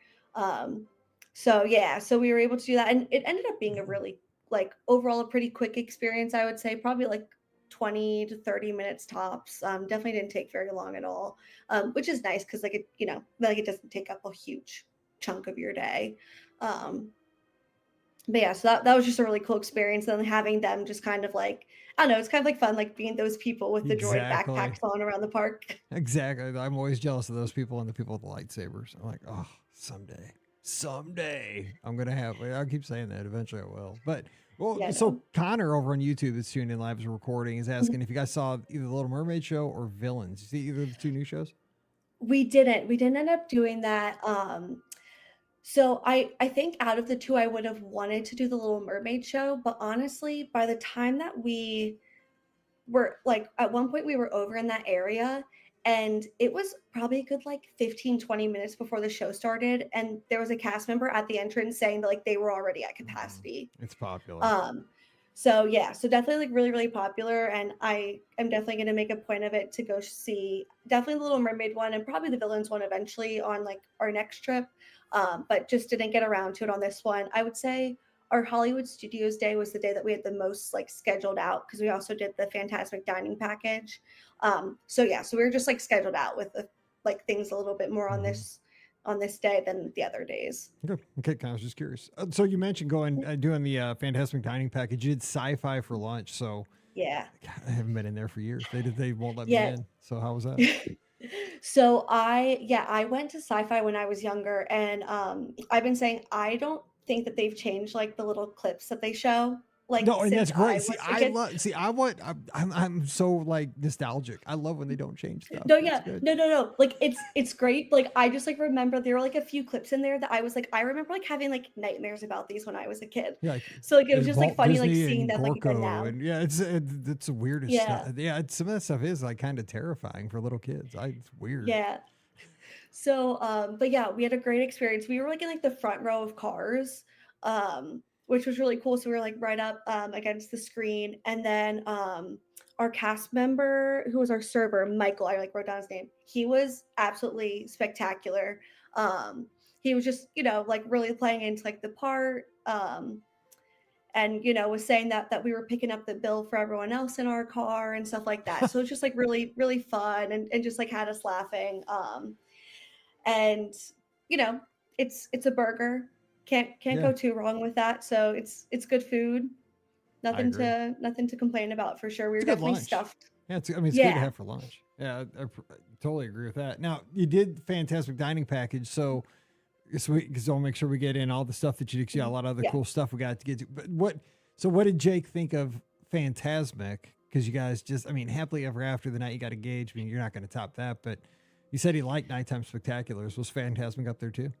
So yeah, so we were able to do that, and it ended up being a really like overall a pretty quick experience. I would say probably like 20 to 30 minutes tops. Definitely didn't take very long at all, which is nice because like it, you know, like it doesn't take up a huge chunk of your day. Um, but yeah, so that was just a really cool experience. And then having them just kind of like, I don't know, it's kind of like fun, like being those people with the droid Exactly. backpacks on around the park. Exactly. I'm always jealous of those people and the people with the lightsabers. I'm like, oh, someday I'm gonna have. I'll keep saying that. Eventually, I will. But well, Yeah, so no. Connor over on YouTube that's tuned in live as a recording is asking if you guys saw either the Little Mermaid show or Villains. You see either of the two new shows? We didn't end up doing that. So I think out of the two, I would have wanted to do the Little Mermaid show, but honestly, by the time that we were like at one point we were over in that area, and it was probably a good like 15-20 minutes before the show started, and there was a cast member at the entrance saying that like they were already at capacity. It's popular. um so yeah, so definitely like really popular, and I am definitely going to make a point of it to go see definitely the Little Mermaid one and probably the Villains one eventually on like our next trip. But just didn't get around to it on this one. I would say our Hollywood Studios day was the day that we had the most like scheduled out, because we also did the Fantasmic dining package. So yeah, so we were just like scheduled out with the like things a little bit more on this day than the other days. Okay. I was just curious. So you mentioned going doing the Fantastic Dining package. You did sci-fi for lunch, so Yeah. God, I haven't been in there for years. They won't let me Yeah. in. So how was that? So I went to sci-fi when I was younger, and I've been saying I don't think that they've changed like the little clips that they show like No, and that's since I great. See, was a I kid. love. See, I want. I'm so like nostalgic. I love when they don't change stuff. No, It's yeah, good. no. Like it's great. Like I just like remember there were like a few clips in there that I was like I remember like having like nightmares about these when I was a kid. Yeah, like, So like it was there's just like Walt funny like Disney seeing and them like again Gorko, now. and yeah, it's the weirdest Yeah, stuff. Yeah, some of that stuff is like kind of terrifying for little kids. It's weird. yeah. So, but yeah, we had a great experience. We were like in like the front row of cars, which was really cool. So we were like right up against the screen, and then our cast member who was our server, Michael, I like wrote down his name. He was absolutely spectacular. He was just like really playing into like the part. And was saying that we were picking up the bill for everyone else in our car and stuff like that. So it's just like really fun, and just like had us laughing. And you know it's a burger, can't Yeah, go too wrong with that. So it's good food, I nothing agree. to complain about for sure. We It's were a good definitely lunch. stuffed. Yeah, it's good to Yeah. have for lunch. Yeah, I totally agree with that. Now you did Fantastic Dining package, so because I'll make sure we get in all the stuff that you got a lot of other Yeah. cool stuff we got to get to. But what did Jake think of Fantasmic? Because you guys just, I mean, happily ever after the night you got engaged. I mean, you're not going to top that, but you said he liked Nighttime Spectaculars. Was Fantasmic up there too?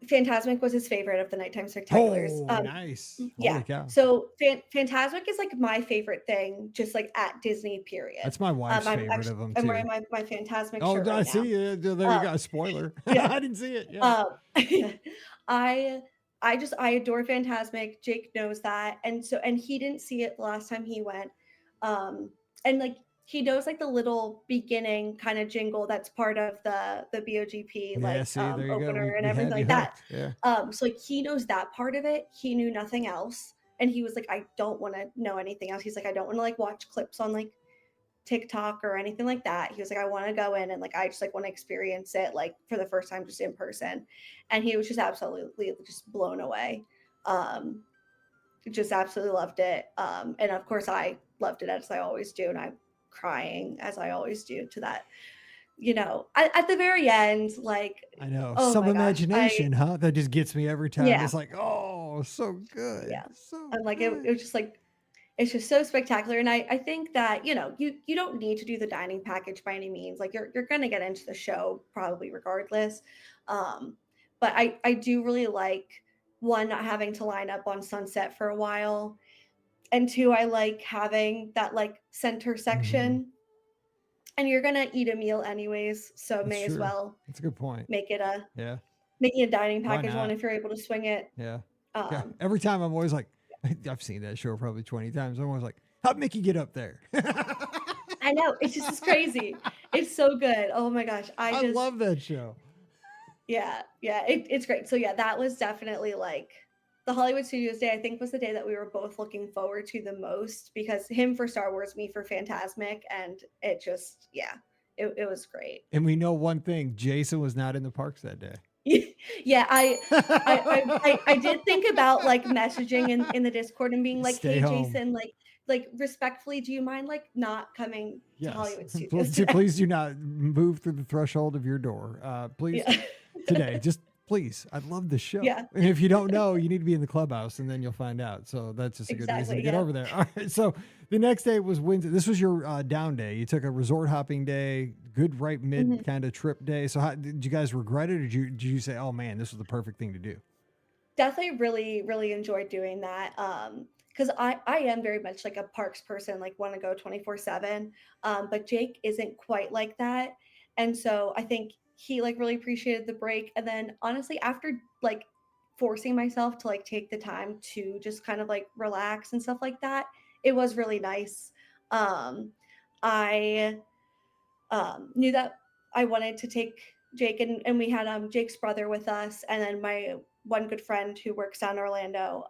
Phantasmic was his favorite of the Nighttime Spectaculars. Oh, nice. Holy Yeah. cow. So Phantasmic is like my favorite thing, just like at Disney, period. That's my wife's I'm favorite actually of them I'm wearing too. my Phantasmic Oh, shirt I right now. see. There you Uh, go. Spoiler. yeah. I didn't see it. Yeah. Um, I I adore Phantasmic. Jake knows that, and he didn't see it the last time he went, and like he knows like the little beginning kind of jingle that's part of the BOGP Yeah, see, there you go. opener and We everything had you like that. hooked. Yeah. So like he knows that part of it. He knew nothing else. And he was like, I don't want to know anything else. He's like, I don't want to like watch clips on like TikTok or anything like that. He was like, I want to go in and like I just like want to experience it like for the first time just in person. And he was just absolutely just blown away. Just absolutely loved it. And of course I loved it as I always do. And I'm crying as I always do to that, at the very end, like, I know. oh Some my gosh, imagination, huh? That just gets me every time. yeah, It's like, oh, so good. yeah. So I'm like, it good. was just like, it's just so spectacular. And I think that, you don't need to do the dining package by any means. Like you're going to get into the show probably regardless. Um, but I do really like one, not having to line up on Sunset for a while. And two, I like having that like center Mhm. section, and you're going to eat a meal anyways. So That's may as true. well That's a good point. make it a, Yeah. making a dining Why package one not? if you're able to swing it. Yeah. Yeah. Um, Every time I'm always like, I've seen that show probably 20 times. I'm always like, how'd Mickey get up there? I know, it's just it's crazy. It's so good. Oh my gosh. I love that show. Yeah, yeah, it's great. So yeah, that was definitely like the Hollywood Studios Day, I think was the day that we were both looking forward to the most, because him for Star Wars, me for Fantasmic, and it just, yeah, it was great. And we know one thing, Jason was not in the parks that day. Yeah, I did think about like messaging in the Discord and being like, Stay hey home. Jason, like respectfully, do you mind like not coming to Yes. Hollywood Studios Please, today? please do not move through the threshold of your door. Please Yeah. today. Just please. I love the show. Yeah. And if you don't know, you need to be in the clubhouse and then you'll find out. So that's just a good reason Exactly, to get yeah. over there. All right. So the next day was Wednesday. This was your down day. You took a resort hopping day, good right mid Mhm. kind of trip day. So how, did you guys regret it, or did you say, oh man, this was the perfect thing to do? Definitely really, really enjoyed doing that. Because I am very much like a parks person, like want to go 24/7. But Jake isn't quite like that. And so I think he like really appreciated the break. And then honestly, after like forcing myself to like take the time to just kind of like relax and stuff like that, it was really nice. I knew that I wanted to take Jake, and we had Jake's brother with us, and then my one good friend who works down in Orlando.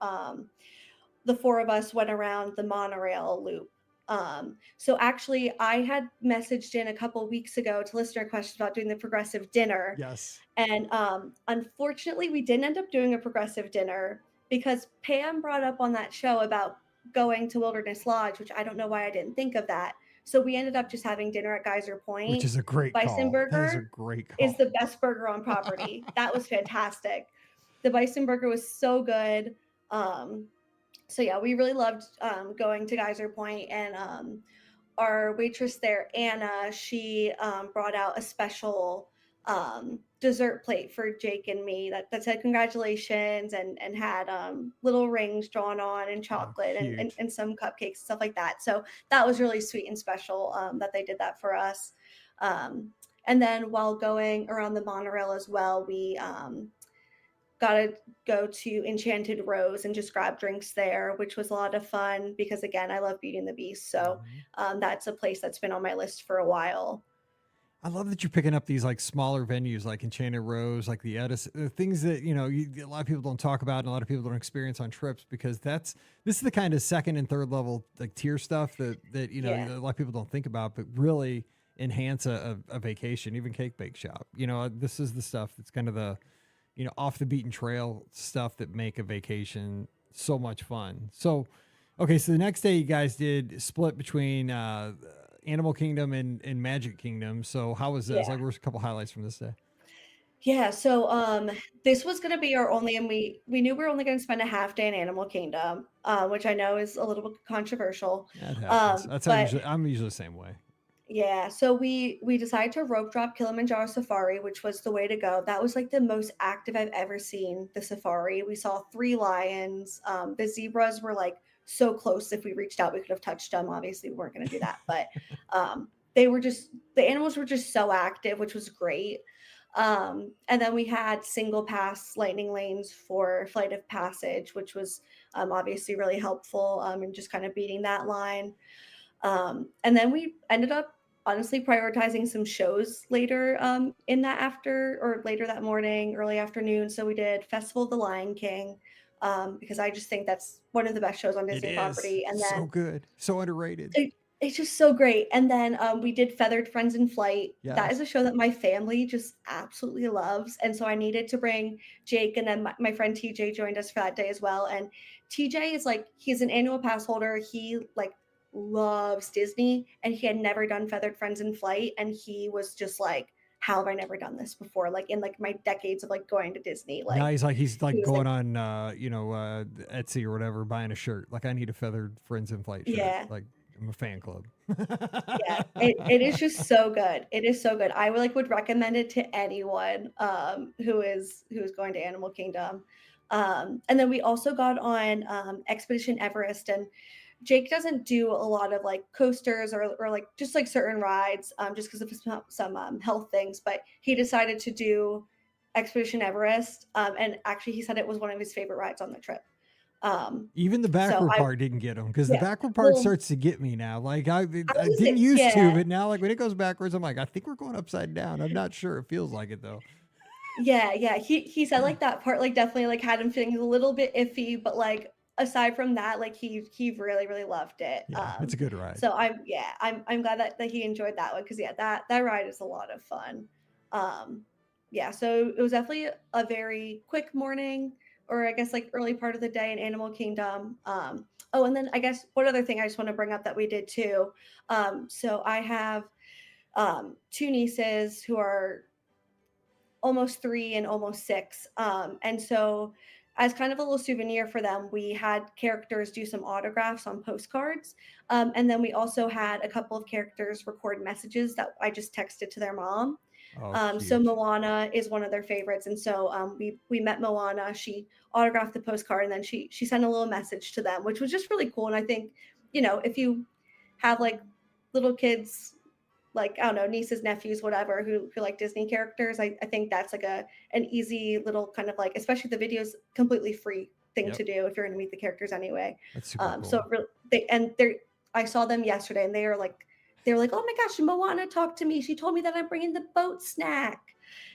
The four of us went around the monorail loop. So actually, I had messaged in a couple weeks ago to listener questions about doing the progressive dinner, Yes. and unfortunately, we didn't end up doing a progressive dinner because Pam brought up on that show about going to Wilderness Lodge, which I don't know why I didn't think of that. So we ended up just having dinner at Geyser Which Point. is a great Bison call. That is a Burger great call. is the best burger on property. That was fantastic. The Bison Burger was so good. So yeah, we really loved going to Geyser Point, and our waitress there, Anna, she brought out a special dessert plate for Jake and me that said congratulations, and had little rings drawn on, and chocolate, and, cute. and some cupcakes, stuff like that. So that was really sweet and special that they did that for us. And then while going around the monorail as well, we got to go to Enchanted Rose and just grab drinks there, which was a lot of fun because, again, I love Beauty and the Beast. So that's a place that's been on my list for a while. I love that you're picking up these like smaller venues like Enchanted Rose, like the Edison, things that, a lot of people don't talk about and a lot of people don't experience on trips, because this is the kind of second and third level like tier stuff that Yeah. a lot of people don't think about, but really enhance a vacation, even Cake Bake Shop. This is the stuff that's kind of the, off the beaten trail stuff that make a vacation so much fun. So, okay. So the next day you guys did split between, Animal Kingdom and Magic Kingdom. So how was this? Yeah. Like, where's a couple highlights from this day? Yeah, so this was going to be our only, and we knew we were only going to spend a half day in Animal Kingdom, which I know is a little bit controversial. That happens. That's how But I'm usually the same way. yeah, so we decided to rope drop Kilimanjaro Safari, which was the way to go. That was like the most active I've ever seen the safari. We saw 3 lions. The zebras were like so close. If we reached out, we could have touched them. Obviously, we weren't going to do that, but the animals were just so active, which was great. And then we had single pass lightning lanes for Flight of Passage, which was obviously really helpful in just kind of beating that line. And then we ended up honestly prioritizing some shows later in that after or later that morning, early afternoon. So we did Festival of the Lion King because I just think that's one of the best shows on It Disney is property. And so then good, so underrated. it's just so great. And then we did Feathered Friends in Flight. That is Yes. a show that my family just absolutely loves. And so I needed to bring Jake, and then my friend TJ joined us for that day as well. And TJ is like, he's an annual pass holder. He like loves Disney, and he had never done Feathered Friends in Flight. And he was just like, how have I never done this before? Like in like my decades of like going to Disney, Now like he's he like was like, going on Etsy or whatever, buying a shirt. Like, I need a Feathered Friends in Flight shirt. yeah. Like, I'm a fan club. Yeah, it is just so good. It is so good. I would recommend it to anyone who's going to Animal Kingdom. And then we also got on Expedition Everest, and Jake doesn't do a lot of like coasters or like just like certain rides just because of some health things, but he decided to do Expedition Everest, and actually he said it was one of his favorite rides on the trip. Even the So backward I part didn't get him, because the yeah, backward part well, starts to get me now. Like, I I was didn't used to, yeah. but now like when it goes backwards, I'm like, I think we're going upside down. I'm not sure. It feels like it though. Yeah, yeah. He said like that part like definitely like had him feeling a little bit iffy, but like aside from that, like he really really loved it. Yeah, it's a good ride. So I'm glad that he enjoyed that one because yeah, that ride is a lot of fun. Yeah, so it was definitely a very quick morning, or I guess like early part of the day in Animal Kingdom. Oh, and then I guess one other thing I just want to bring up that we did too. So I have two nieces who are almost 3 and almost 6. And so, as kind of a little souvenir for them, we had characters do some autographs on postcards. And then we also had a couple of characters record messages that I just texted to their mom. Oh, So cute. Moana is one of their favorites, and so we met Moana. She autographed the postcard, and then she sent a little message to them, which was just really cool. And I think, if you have like little kids, like I don't know, nieces, nephews, whatever, who like Disney characters, I think that's like an easy little kind of like, especially the video's completely free thing Yep, to do if you're going to meet the characters anyway. that's super So cool. they're I saw them yesterday, and they were like, oh my gosh, Moana talked to me. She told me that I'm bringing the boat snack,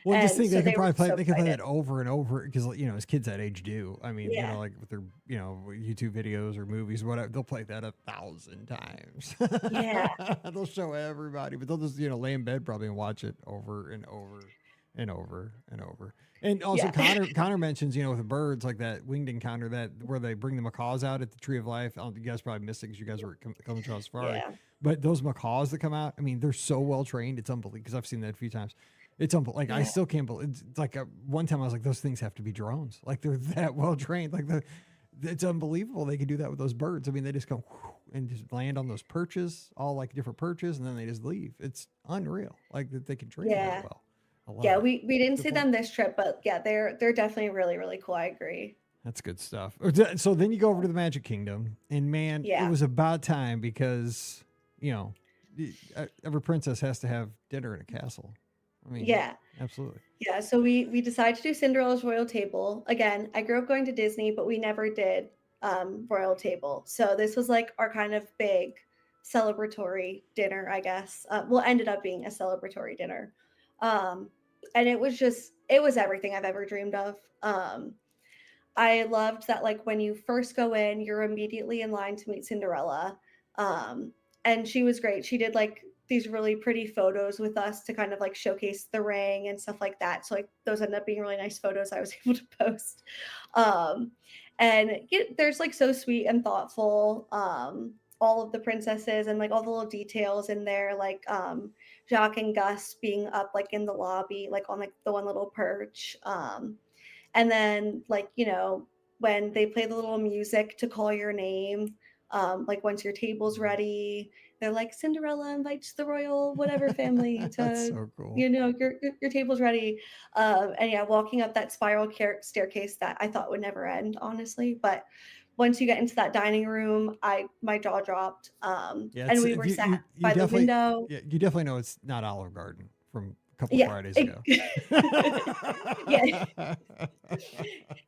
Well, just and think so they can they were probably just play. so They can play excited. that over and over, because as kids that age do. I mean, Yeah, like with their YouTube videos or movies, whatever, they'll play that 1,000 times. yeah, They'll show everybody, but they'll just lay in bed probably and watch it over and over and over and over. And also, yeah, Connor mentions, with the birds, like that winged encounter, that where they bring the macaws out at the Tree of Life. You guys probably missed it because you guys were coming to safari. yeah, But those macaws that come out, I mean, they're so well trained. It's unbelievable, because I've seen that a few times. It's like, I yeah, still can't believe. It's like one time I was like, those things have to be drones. Like, they're that well trained. Like, it's unbelievable they can do that with those birds. I mean, they just come and just land on those perches, all like different perches, and then they just leave. It's unreal. Like, that they can train that yeah. well. I love Yeah, it. we didn't Good see point. them this trip, but yeah, they're definitely really really cool. I agree. That's good stuff. So then you go over to the Magic Kingdom, and man, it Yeah, was about time, because every princess has to have dinner in a castle. I mean, yeah. absolutely. Yeah, so we decided to do Cinderella's Royal Table. Again, I grew up going to Disney, but we never did Royal Table. So this was like our kind of big celebratory dinner, I guess. Well, ended up being a celebratory dinner. Um, and it was everything I've ever dreamed of. I loved that like when you first go in, you're immediately in line to meet Cinderella. Um, and she was great. She did like these really pretty photos with us to kind of like showcase the ring and stuff like that. So like those ended up being really nice photos I was able to post. Um, and there's like so sweet and thoughtful. All of the princesses and like all the little details in there, like Jacques and Gus being up like in the lobby, like on like the one little perch. And then like when they play the little music to call your name, like once your table's ready, they're like, Cinderella invites the royal whatever family That's to, so cool. your table's ready. And yeah, walking up that spiral staircase that I thought would never end, honestly, but once you get into that dining room, my jaw dropped. Yeah, And it's we were you sat you by the definitely window. yeah, you definitely know it's not Olive Garden from couple Yeah. Fridays ago. Yeah.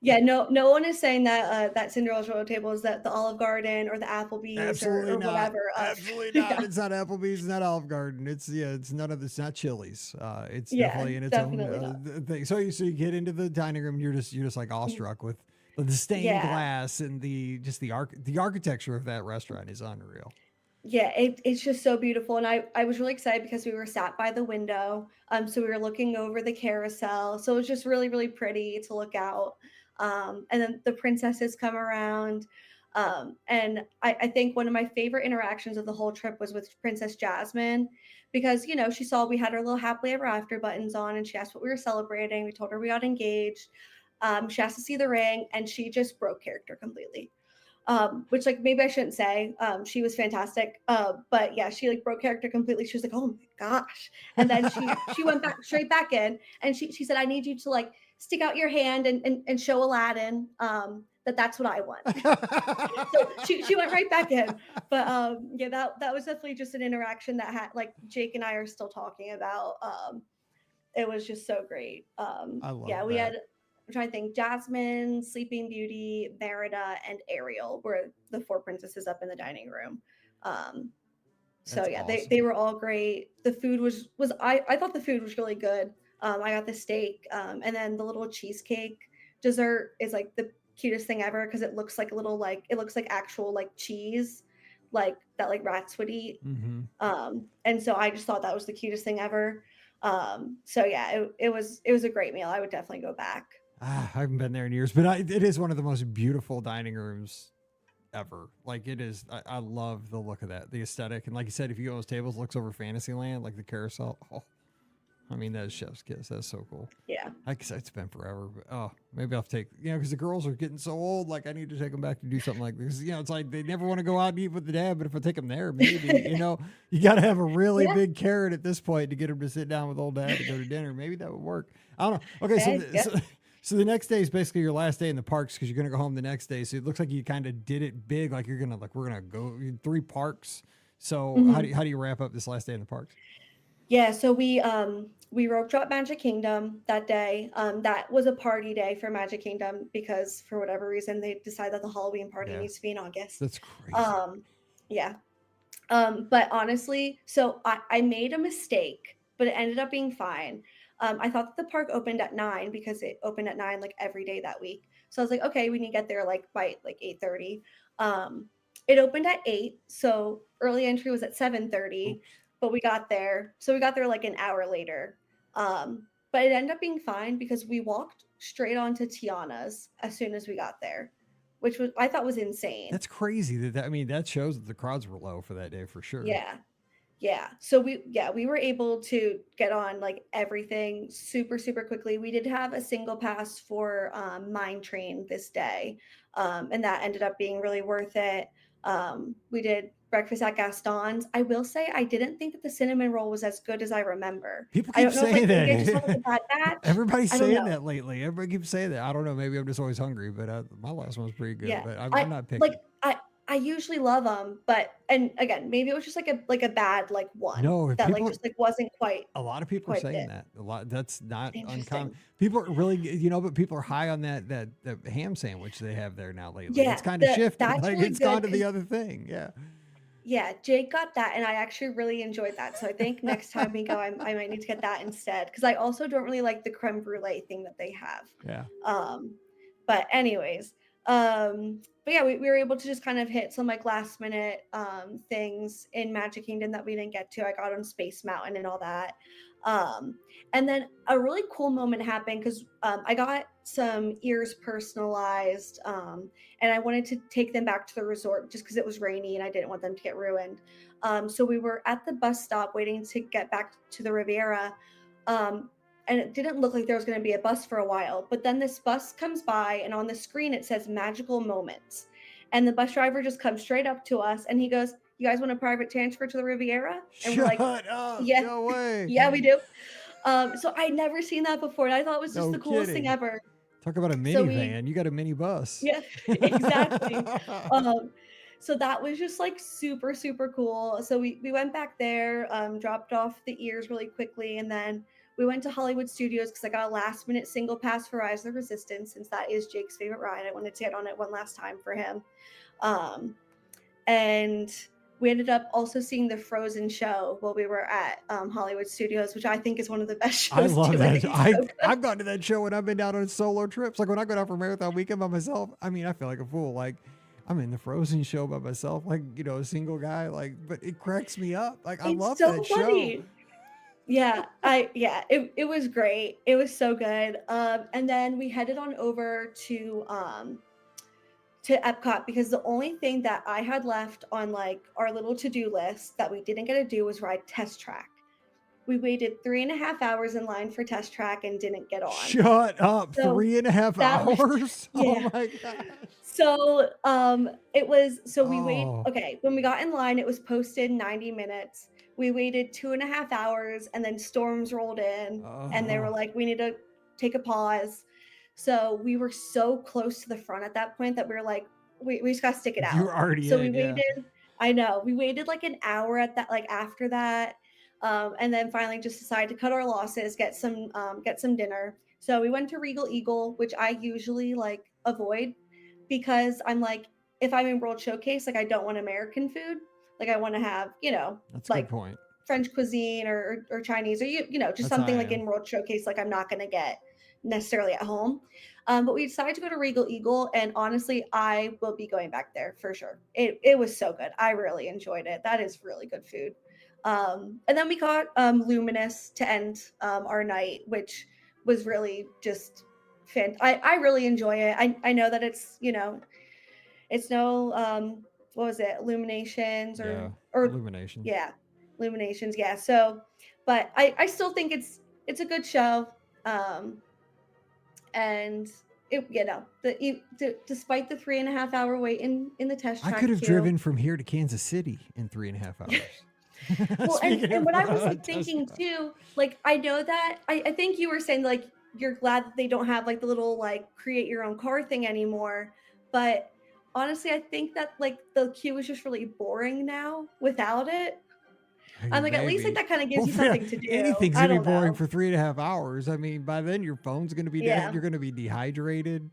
Yeah, no one is saying that that Cinderella's Royal Table is that the Olive Garden or the Applebee's Absolutely or not. whatever. Absolutely not. Yeah, It's not Applebee's. It's not Olive Garden. It's none of this. Not Chili's. It's yeah, definitely in its own definitely not. thing. So you get into the dining room. And you're just like awestruck with the stained Yeah, glass and the architecture of that restaurant is unreal. yeah, it's just so beautiful, and I was really excited because we were sat by the window, so we were looking over the carousel, so it was just really really pretty to look out, and then the princesses come around, and I think one of my favorite interactions of the whole trip was with Princess Jasmine, because she saw we had our little happily ever after buttons on, and she asked what we were celebrating. We told her we got engaged. She asked to see the ring, and she just broke character completely, which like maybe I shouldn't say. She was fantastic, but yeah, she like broke character completely. She was like, "Oh my gosh!" And then she went back straight back in, and she said, "I need you to like stick out your hand and show Aladdin that's what I want." So she went right back in. But yeah, that was definitely just an interaction that had like Jake and I are still talking about. It was just so great. I love Yeah, we that. had, I'm trying to think, Jasmine, Sleeping Beauty, Merida, and Ariel were the four princesses up in the dining room. So That's yeah, awesome. they were all great. The food was I thought the food was really good. I got the steak, and then the little cheesecake dessert is like the cutest thing ever because it looks like a little like it looks like actual like cheese, like that like rats would eat. Mm-hmm. And so I just thought that was the cutest thing ever. So yeah, it was a great meal. I would definitely go back. I haven't been there in years, but it is one of the most beautiful dining rooms ever. Like it is. I love the look of that, the aesthetic, and like you said, if you go to those tables, looks over Fantasyland, like the carousel. Oh, I mean, that is chef's kiss. That's so cool. Yeah. I guess it's been forever, but maybe I'll take, because the girls are getting so old. Like I need to take them back to do something like this. It's like they never want to go out and eat with the dad, but if I take them there, maybe, you got to have a really Yeah. big carrot at this point to get them to sit down with old dad to go to dinner. Maybe that would work. I don't know. Okay. Okay, yeah. So the next day is basically your last day in the parks because you're going to go home the next day. So it looks like you kind of did it big. Like we're going to go 3 parks. So Mhm. how do you wrap up this last day in the parks? Yeah, so we rope dropped Magic Kingdom that day. That was a party day for Magic Kingdom because for whatever reason they decided that the Halloween party Yeah. needs to be in August. That's crazy. Yeah. But honestly, so I made a mistake, but it ended up being fine. I thought that the park opened at 9 because it opened at 9 like every day that week. So I was like, okay, we need to get there like by like 8:30. It opened at 8, so early entry was at 7:30, Oops. but we got there. So we got there like an hour later. But it ended up being fine because we walked straight onto Tiana's as soon as we got there, which was I thought was insane. That's crazy. That shows that the crowds were low for that day for sure. Yeah. Yeah. So we were able to get on like everything super, super quickly. We did have a single pass for Mine Train this day. And that ended up being really worth it. We did breakfast at Gaston's. I will say I didn't think that the cinnamon roll was as good as I remember. People I keep don't know if saying maybe I just had like a that. bad batch. Everybody's I don't saying know. that lately. Everybody keeps saying that. I don't know. Maybe I'm just always hungry, but my last one was pretty good. Yeah. But I I'm not picky. like I usually love them, but and again, maybe it was just like a bad like one No, that like people. just like wasn't quite A lot of people are quite saying it. that. A lot. That's not uncommon. Interesting. People are really, but people are high on that ham sandwich they have there now lately. Yeah, It's kind of shifted. that's Like really it's gone good to the 'cause other thing. Yeah. yeah, Jake got that, and I actually really enjoyed that. So I think next time we go, I might need to get that instead because I also don't really like the creme brulee thing that they have. Yeah. But anyways, but yeah, we were able to just kind of hit some like last minute things in Magic Kingdom that we didn't get to. I got on Space Mountain and all that. And then a really cool moment happened because I got some ears personalized, and I wanted to take them back to the resort just because it was rainy and I didn't want them to get ruined. So we were at the bus stop waiting to get back to the Riviera. And it didn't look like there was going to be a bus for a while. But then this bus comes by, and on the screen it says magical moments. And the bus driver just comes straight up to us and he goes, "You guys want a private transfer to the Riviera?" And we're like, Shut up. "Yeah, No way. yeah, we do." So I'd never seen that before. And I thought it was just No the coolest thing kidding. ever. Talk about a So we, minivan. You got a minibus. yeah, exactly. Um, So that was just like super, super cool. So we went back there, dropped off the ears really quickly, and then we went to Hollywood Studios because I got a last minute single pass for Rise of the Resistance, since that is Jake's favorite ride. I wanted to get on it one last time for him. And we ended up also seeing the Frozen show while we were at Hollywood Studios, which I think is one of the best shows. I love that. So I've gone to that show when I've been down on solo trips. Like when I go down for Marathon Weekend by myself, I mean, I feel like a fool. Like I'm in the Frozen show by myself, like, you know, a single guy, like, but it cracks me up. Like I love so that funny. show. Yeah, it was great. It was so good. And then we headed on over to Epcot because the only thing that I had left on like our little to-do list that we didn't get to do was ride Test Track. We waited 3.5 hours in line for Test Track and didn't get on. Shut up. So 3.5 hours? yeah. Oh my gosh. So we waited. Oh. Okay, when we got in line, it was posted 90 minutes. We waited 2.5 hours, and then storms rolled in, and they were like, we need to take a pause. So we were so close to the front at that point that we were like, we just gotta stick it out. You're already So in, we waited. I know, we waited like an hour at that, like after that, and then finally just decided to cut our losses, get some dinner. So we went to Regal Eagle, which I usually like avoid because I'm like, if I'm in World Showcase, like I don't want American food. Like I want to have, you know, That's a like good point. French cuisine or Chinese or you know, just That's something how I like am. in World Showcase, like I'm not gonna get necessarily at home. But we decided to go to Regal Eagle, and honestly, I will be going back there for sure. It was so good. I really enjoyed it. That is really good food. And then we caught Luminous to end our night, which was really just I really enjoy it. I know that it's, you know, it's no what was it, Illuminations or Illuminations. yeah, Illuminations, yeah. So but I still think it's a good show. And it, you know, despite the 3.5 hour wait in the Test Track I could have queue, driven from here to Kansas City in 3.5 hours. well, and what I was like Test thinking Track. too, like I know that I think you were saying like you're glad that they don't have like the little like create your own car thing anymore, but honestly I think that like the queue is just really boring now without it. I'm like, at least like Maybe. that kind of gives you Well, something to do. anything's I gonna be don't boring know. for 3.5 hours. I mean, by then your phone's gonna be Yeah. dead. You're gonna be dehydrated.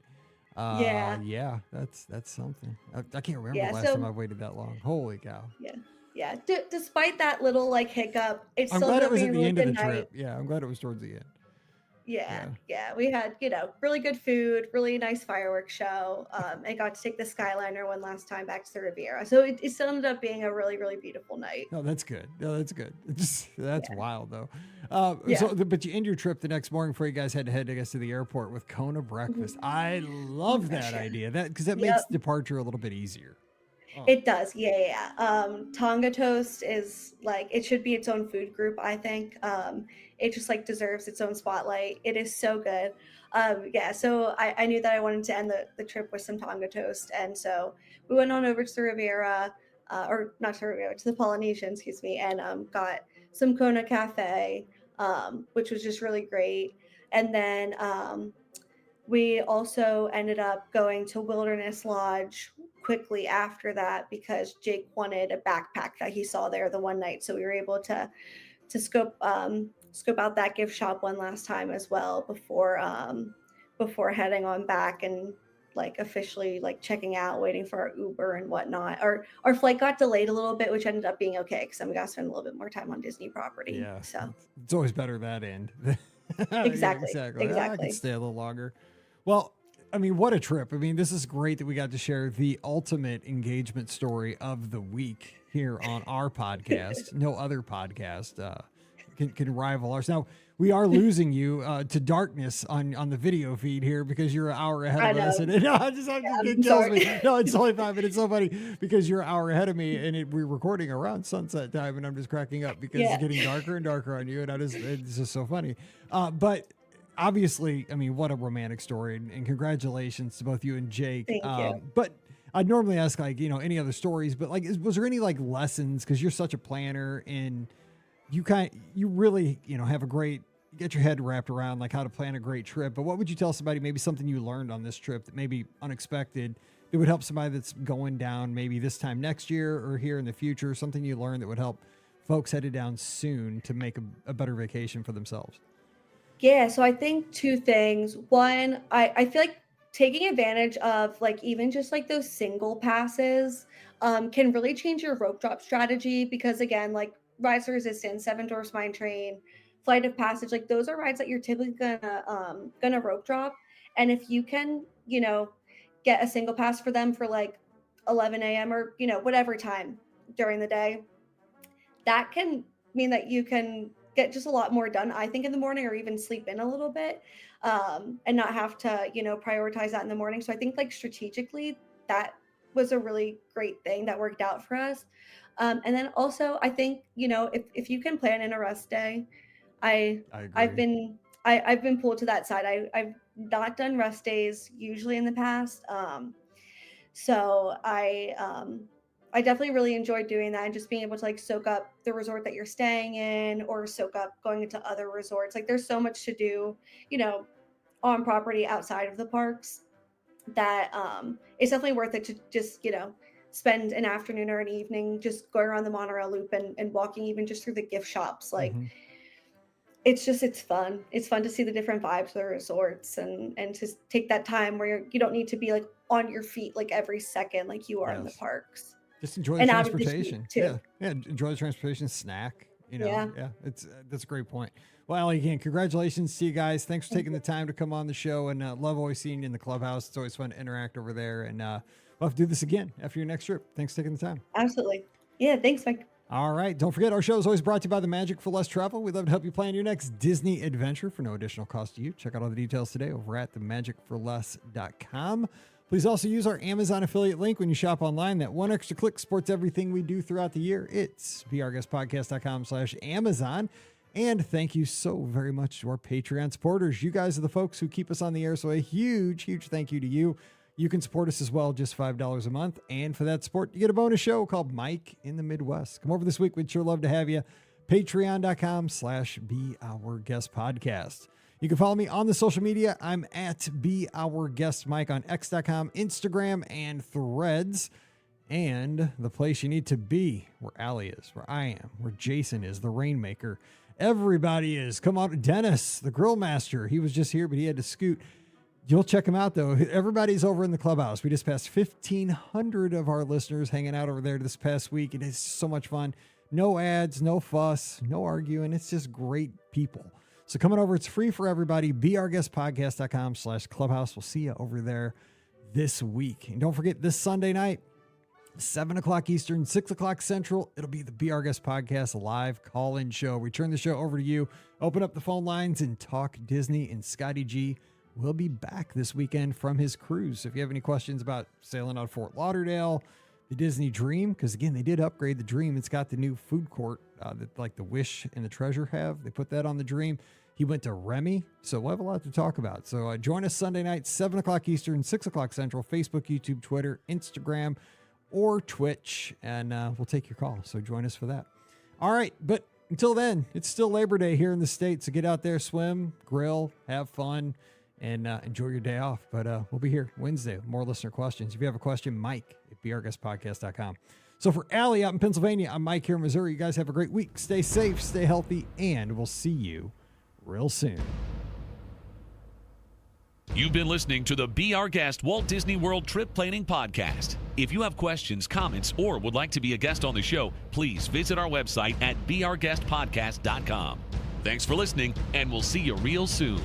Yeah. Yeah, that's something. I can't remember Yeah, the last time I waited that long. Holy cow. Yeah. Despite that little like hiccup, it's I'm still glad ended it up was being at a the really end of good the night. trip. Yeah, I'm glad it was towards the end. Yeah. We had, you know, really good food, really nice fireworks show. I got to take the Skyliner one last time back to the Riviera. So it still ended up being a really, really beautiful night. No, that's good. No, that's good. That's wild though. Yeah. But you end your trip the next morning before you guys had to head, I guess, to the airport with Kona breakfast. I love that idea. Because that makes departure a little bit easier. It does. Yeah. Tonga toast is like, it should be its own food group, I think. It just like deserves its own spotlight. It is so good. So I knew that I wanted to end the trip with some Tonga toast. And so we went on over to the Riviera, or not to Riviera, to the Polynesian, excuse me, and got some Kona Cafe, which was just really great. And then we also ended up going to Wilderness Lodge quickly after that because Jake wanted a backpack that he saw there the one night. So we were able to scope out that gift shop one last time as well before heading on back and like officially like checking out, waiting for our Uber and whatnot. Our flight got delayed a little bit, which ended up being okay because then we got to spend a little bit more time on Disney property. Yeah. So it's always better that end. Exactly. I can stay a little longer. Well, I mean, what a trip. I mean, this is great that we got to share the ultimate engagement story of the week here on our podcast. No other podcast can rival ours. Now, we are losing you to darkness on the video feed here because you're an hour ahead of us. And it kills me. No, it's only 5 minutes. It's so funny because you're an hour ahead of me and we're recording around sunset time and I'm just cracking up because it's getting darker and darker on you. And it's just so funny. But obviously, I mean, what a romantic story and congratulations to both you and Jake. Thank you. But I'd normally ask like, you know, any other stories, but like, was there any like lessons? Cause you're such a planner and you really, you know, get your head wrapped around like how to plan a great trip. But what would you tell somebody, maybe something you learned on this trip that may be unexpected that would help somebody that's going down maybe this time next year or here in the future? Something you learned that would help folks headed down soon to make a better vacation for themselves? Yeah, so I think two things. One, I feel like taking advantage of like even just like those single passes can really change your rope drop strategy because again, like Rise to Resistance, Seven Dwarfs Mine Train, Flight of Passage, like those are rides that you're typically gonna rope drop. And if you can, get a single pass for them for like 11 a.m. or whatever time during the day, that can mean that you can get just a lot more done, I think, in the morning or even sleep in a little bit and not have to, prioritize that in the morning. So I think like strategically that was a really great thing that worked out for us. And then also I think, if you can plan in a rest day, I agree. I've been pulled to that side. I've not done rest days usually in the past. So I definitely really enjoyed doing that and just being able to like soak up the resort that you're staying in or soak up going into other resorts. Like there's so much to do, on property outside of the parks that it's definitely worth it to just, spend an afternoon or an evening just going around the monorail loop and walking even just through the gift shops. Like it's fun. It's fun to see the different vibes of the resorts and to take that time where you don't need to be like on your feet like every second like you are in the parks. Just enjoy the And out of the heat, transportation. too. Yeah. Enjoy the transportation, snack. Yeah. That's a great point. Well, Allie, again, congratulations to you guys. Thanks for taking the time to come on the show, and love always seeing you in the clubhouse. It's always fun to interact over there, and we'll have to do this again after your next trip. Thanks for taking the time. Absolutely. Yeah, thanks, Mike. All right. Don't forget, our show is always brought to you by the Magic for Less Travel. We'd love to help you plan your next Disney adventure for no additional cost to you. Check out all the details today over at themagicforless.com. Please also use our Amazon affiliate link when you shop online. That one extra click supports everything we do throughout the year. It's beourguestpodcast.com/Amazon. And thank you so very much to our Patreon supporters. You guys are the folks who keep us on the air. So a huge, huge thank you to you. You can support us as well, just $5 a month. And for that support, you get a bonus show called Mike in the Midwest. Come over this week. We'd sure love to have you. Patreon.com/beourguestpodcast. You can follow me on the social media. I'm at beourguestmike on x.com, Instagram, and Threads. And the place you need to be, where Allie is, where I am, where Jason is, the Rainmaker. Everybody is. Come on, Dennis, the Grill Master. He was just here, but he had to scoot. You'll check him out, though. Everybody's over in the clubhouse. We just passed 1,500 of our listeners hanging out over there this past week. It is so much fun. No ads, no fuss, no arguing. It's just great people. So coming over, it's free for everybody. beourguestpodcast.com/clubhouse. We'll see you over there this week. And don't forget, this Sunday night, 7 o'clock Eastern, 6 o'clock Central, it'll be the Be Our Guest Podcast live call-in show. We turn the show over to you, open up the phone lines, and talk Disney. And Scotty G will be back this weekend from his cruise. So if you have any questions about sailing out of Fort Lauderdale, the Disney Dream, because again, they did upgrade the Dream. It's got the new food court that like the Wish and the Treasure have. They put that on the Dream. He went to Remy, so we'll have a lot to talk about. So join us Sunday night, 7 o'clock Eastern, 6 o'clock Central, Facebook, YouTube, Twitter, Instagram, or Twitch, and we'll take your call. So join us for that. All right, but until then, it's still Labor Day here in the States, so get out there, swim, grill, have fun, and enjoy your day off. But we'll be here Wednesday with more listener questions. If you have a question, Mike at beourguestpodcast.com. So for Allie out in Pennsylvania, I'm Mike here in Missouri. You guys have a great week. Stay safe, stay healthy, and we'll see you real soon. You've been listening to the Be Our Guest Walt Disney World Trip Planning Podcast. If you have questions, comments, or would like to be a guest on the show, please visit our website at beourguestpodcast.com. Thanks for listening, and we'll see you real soon.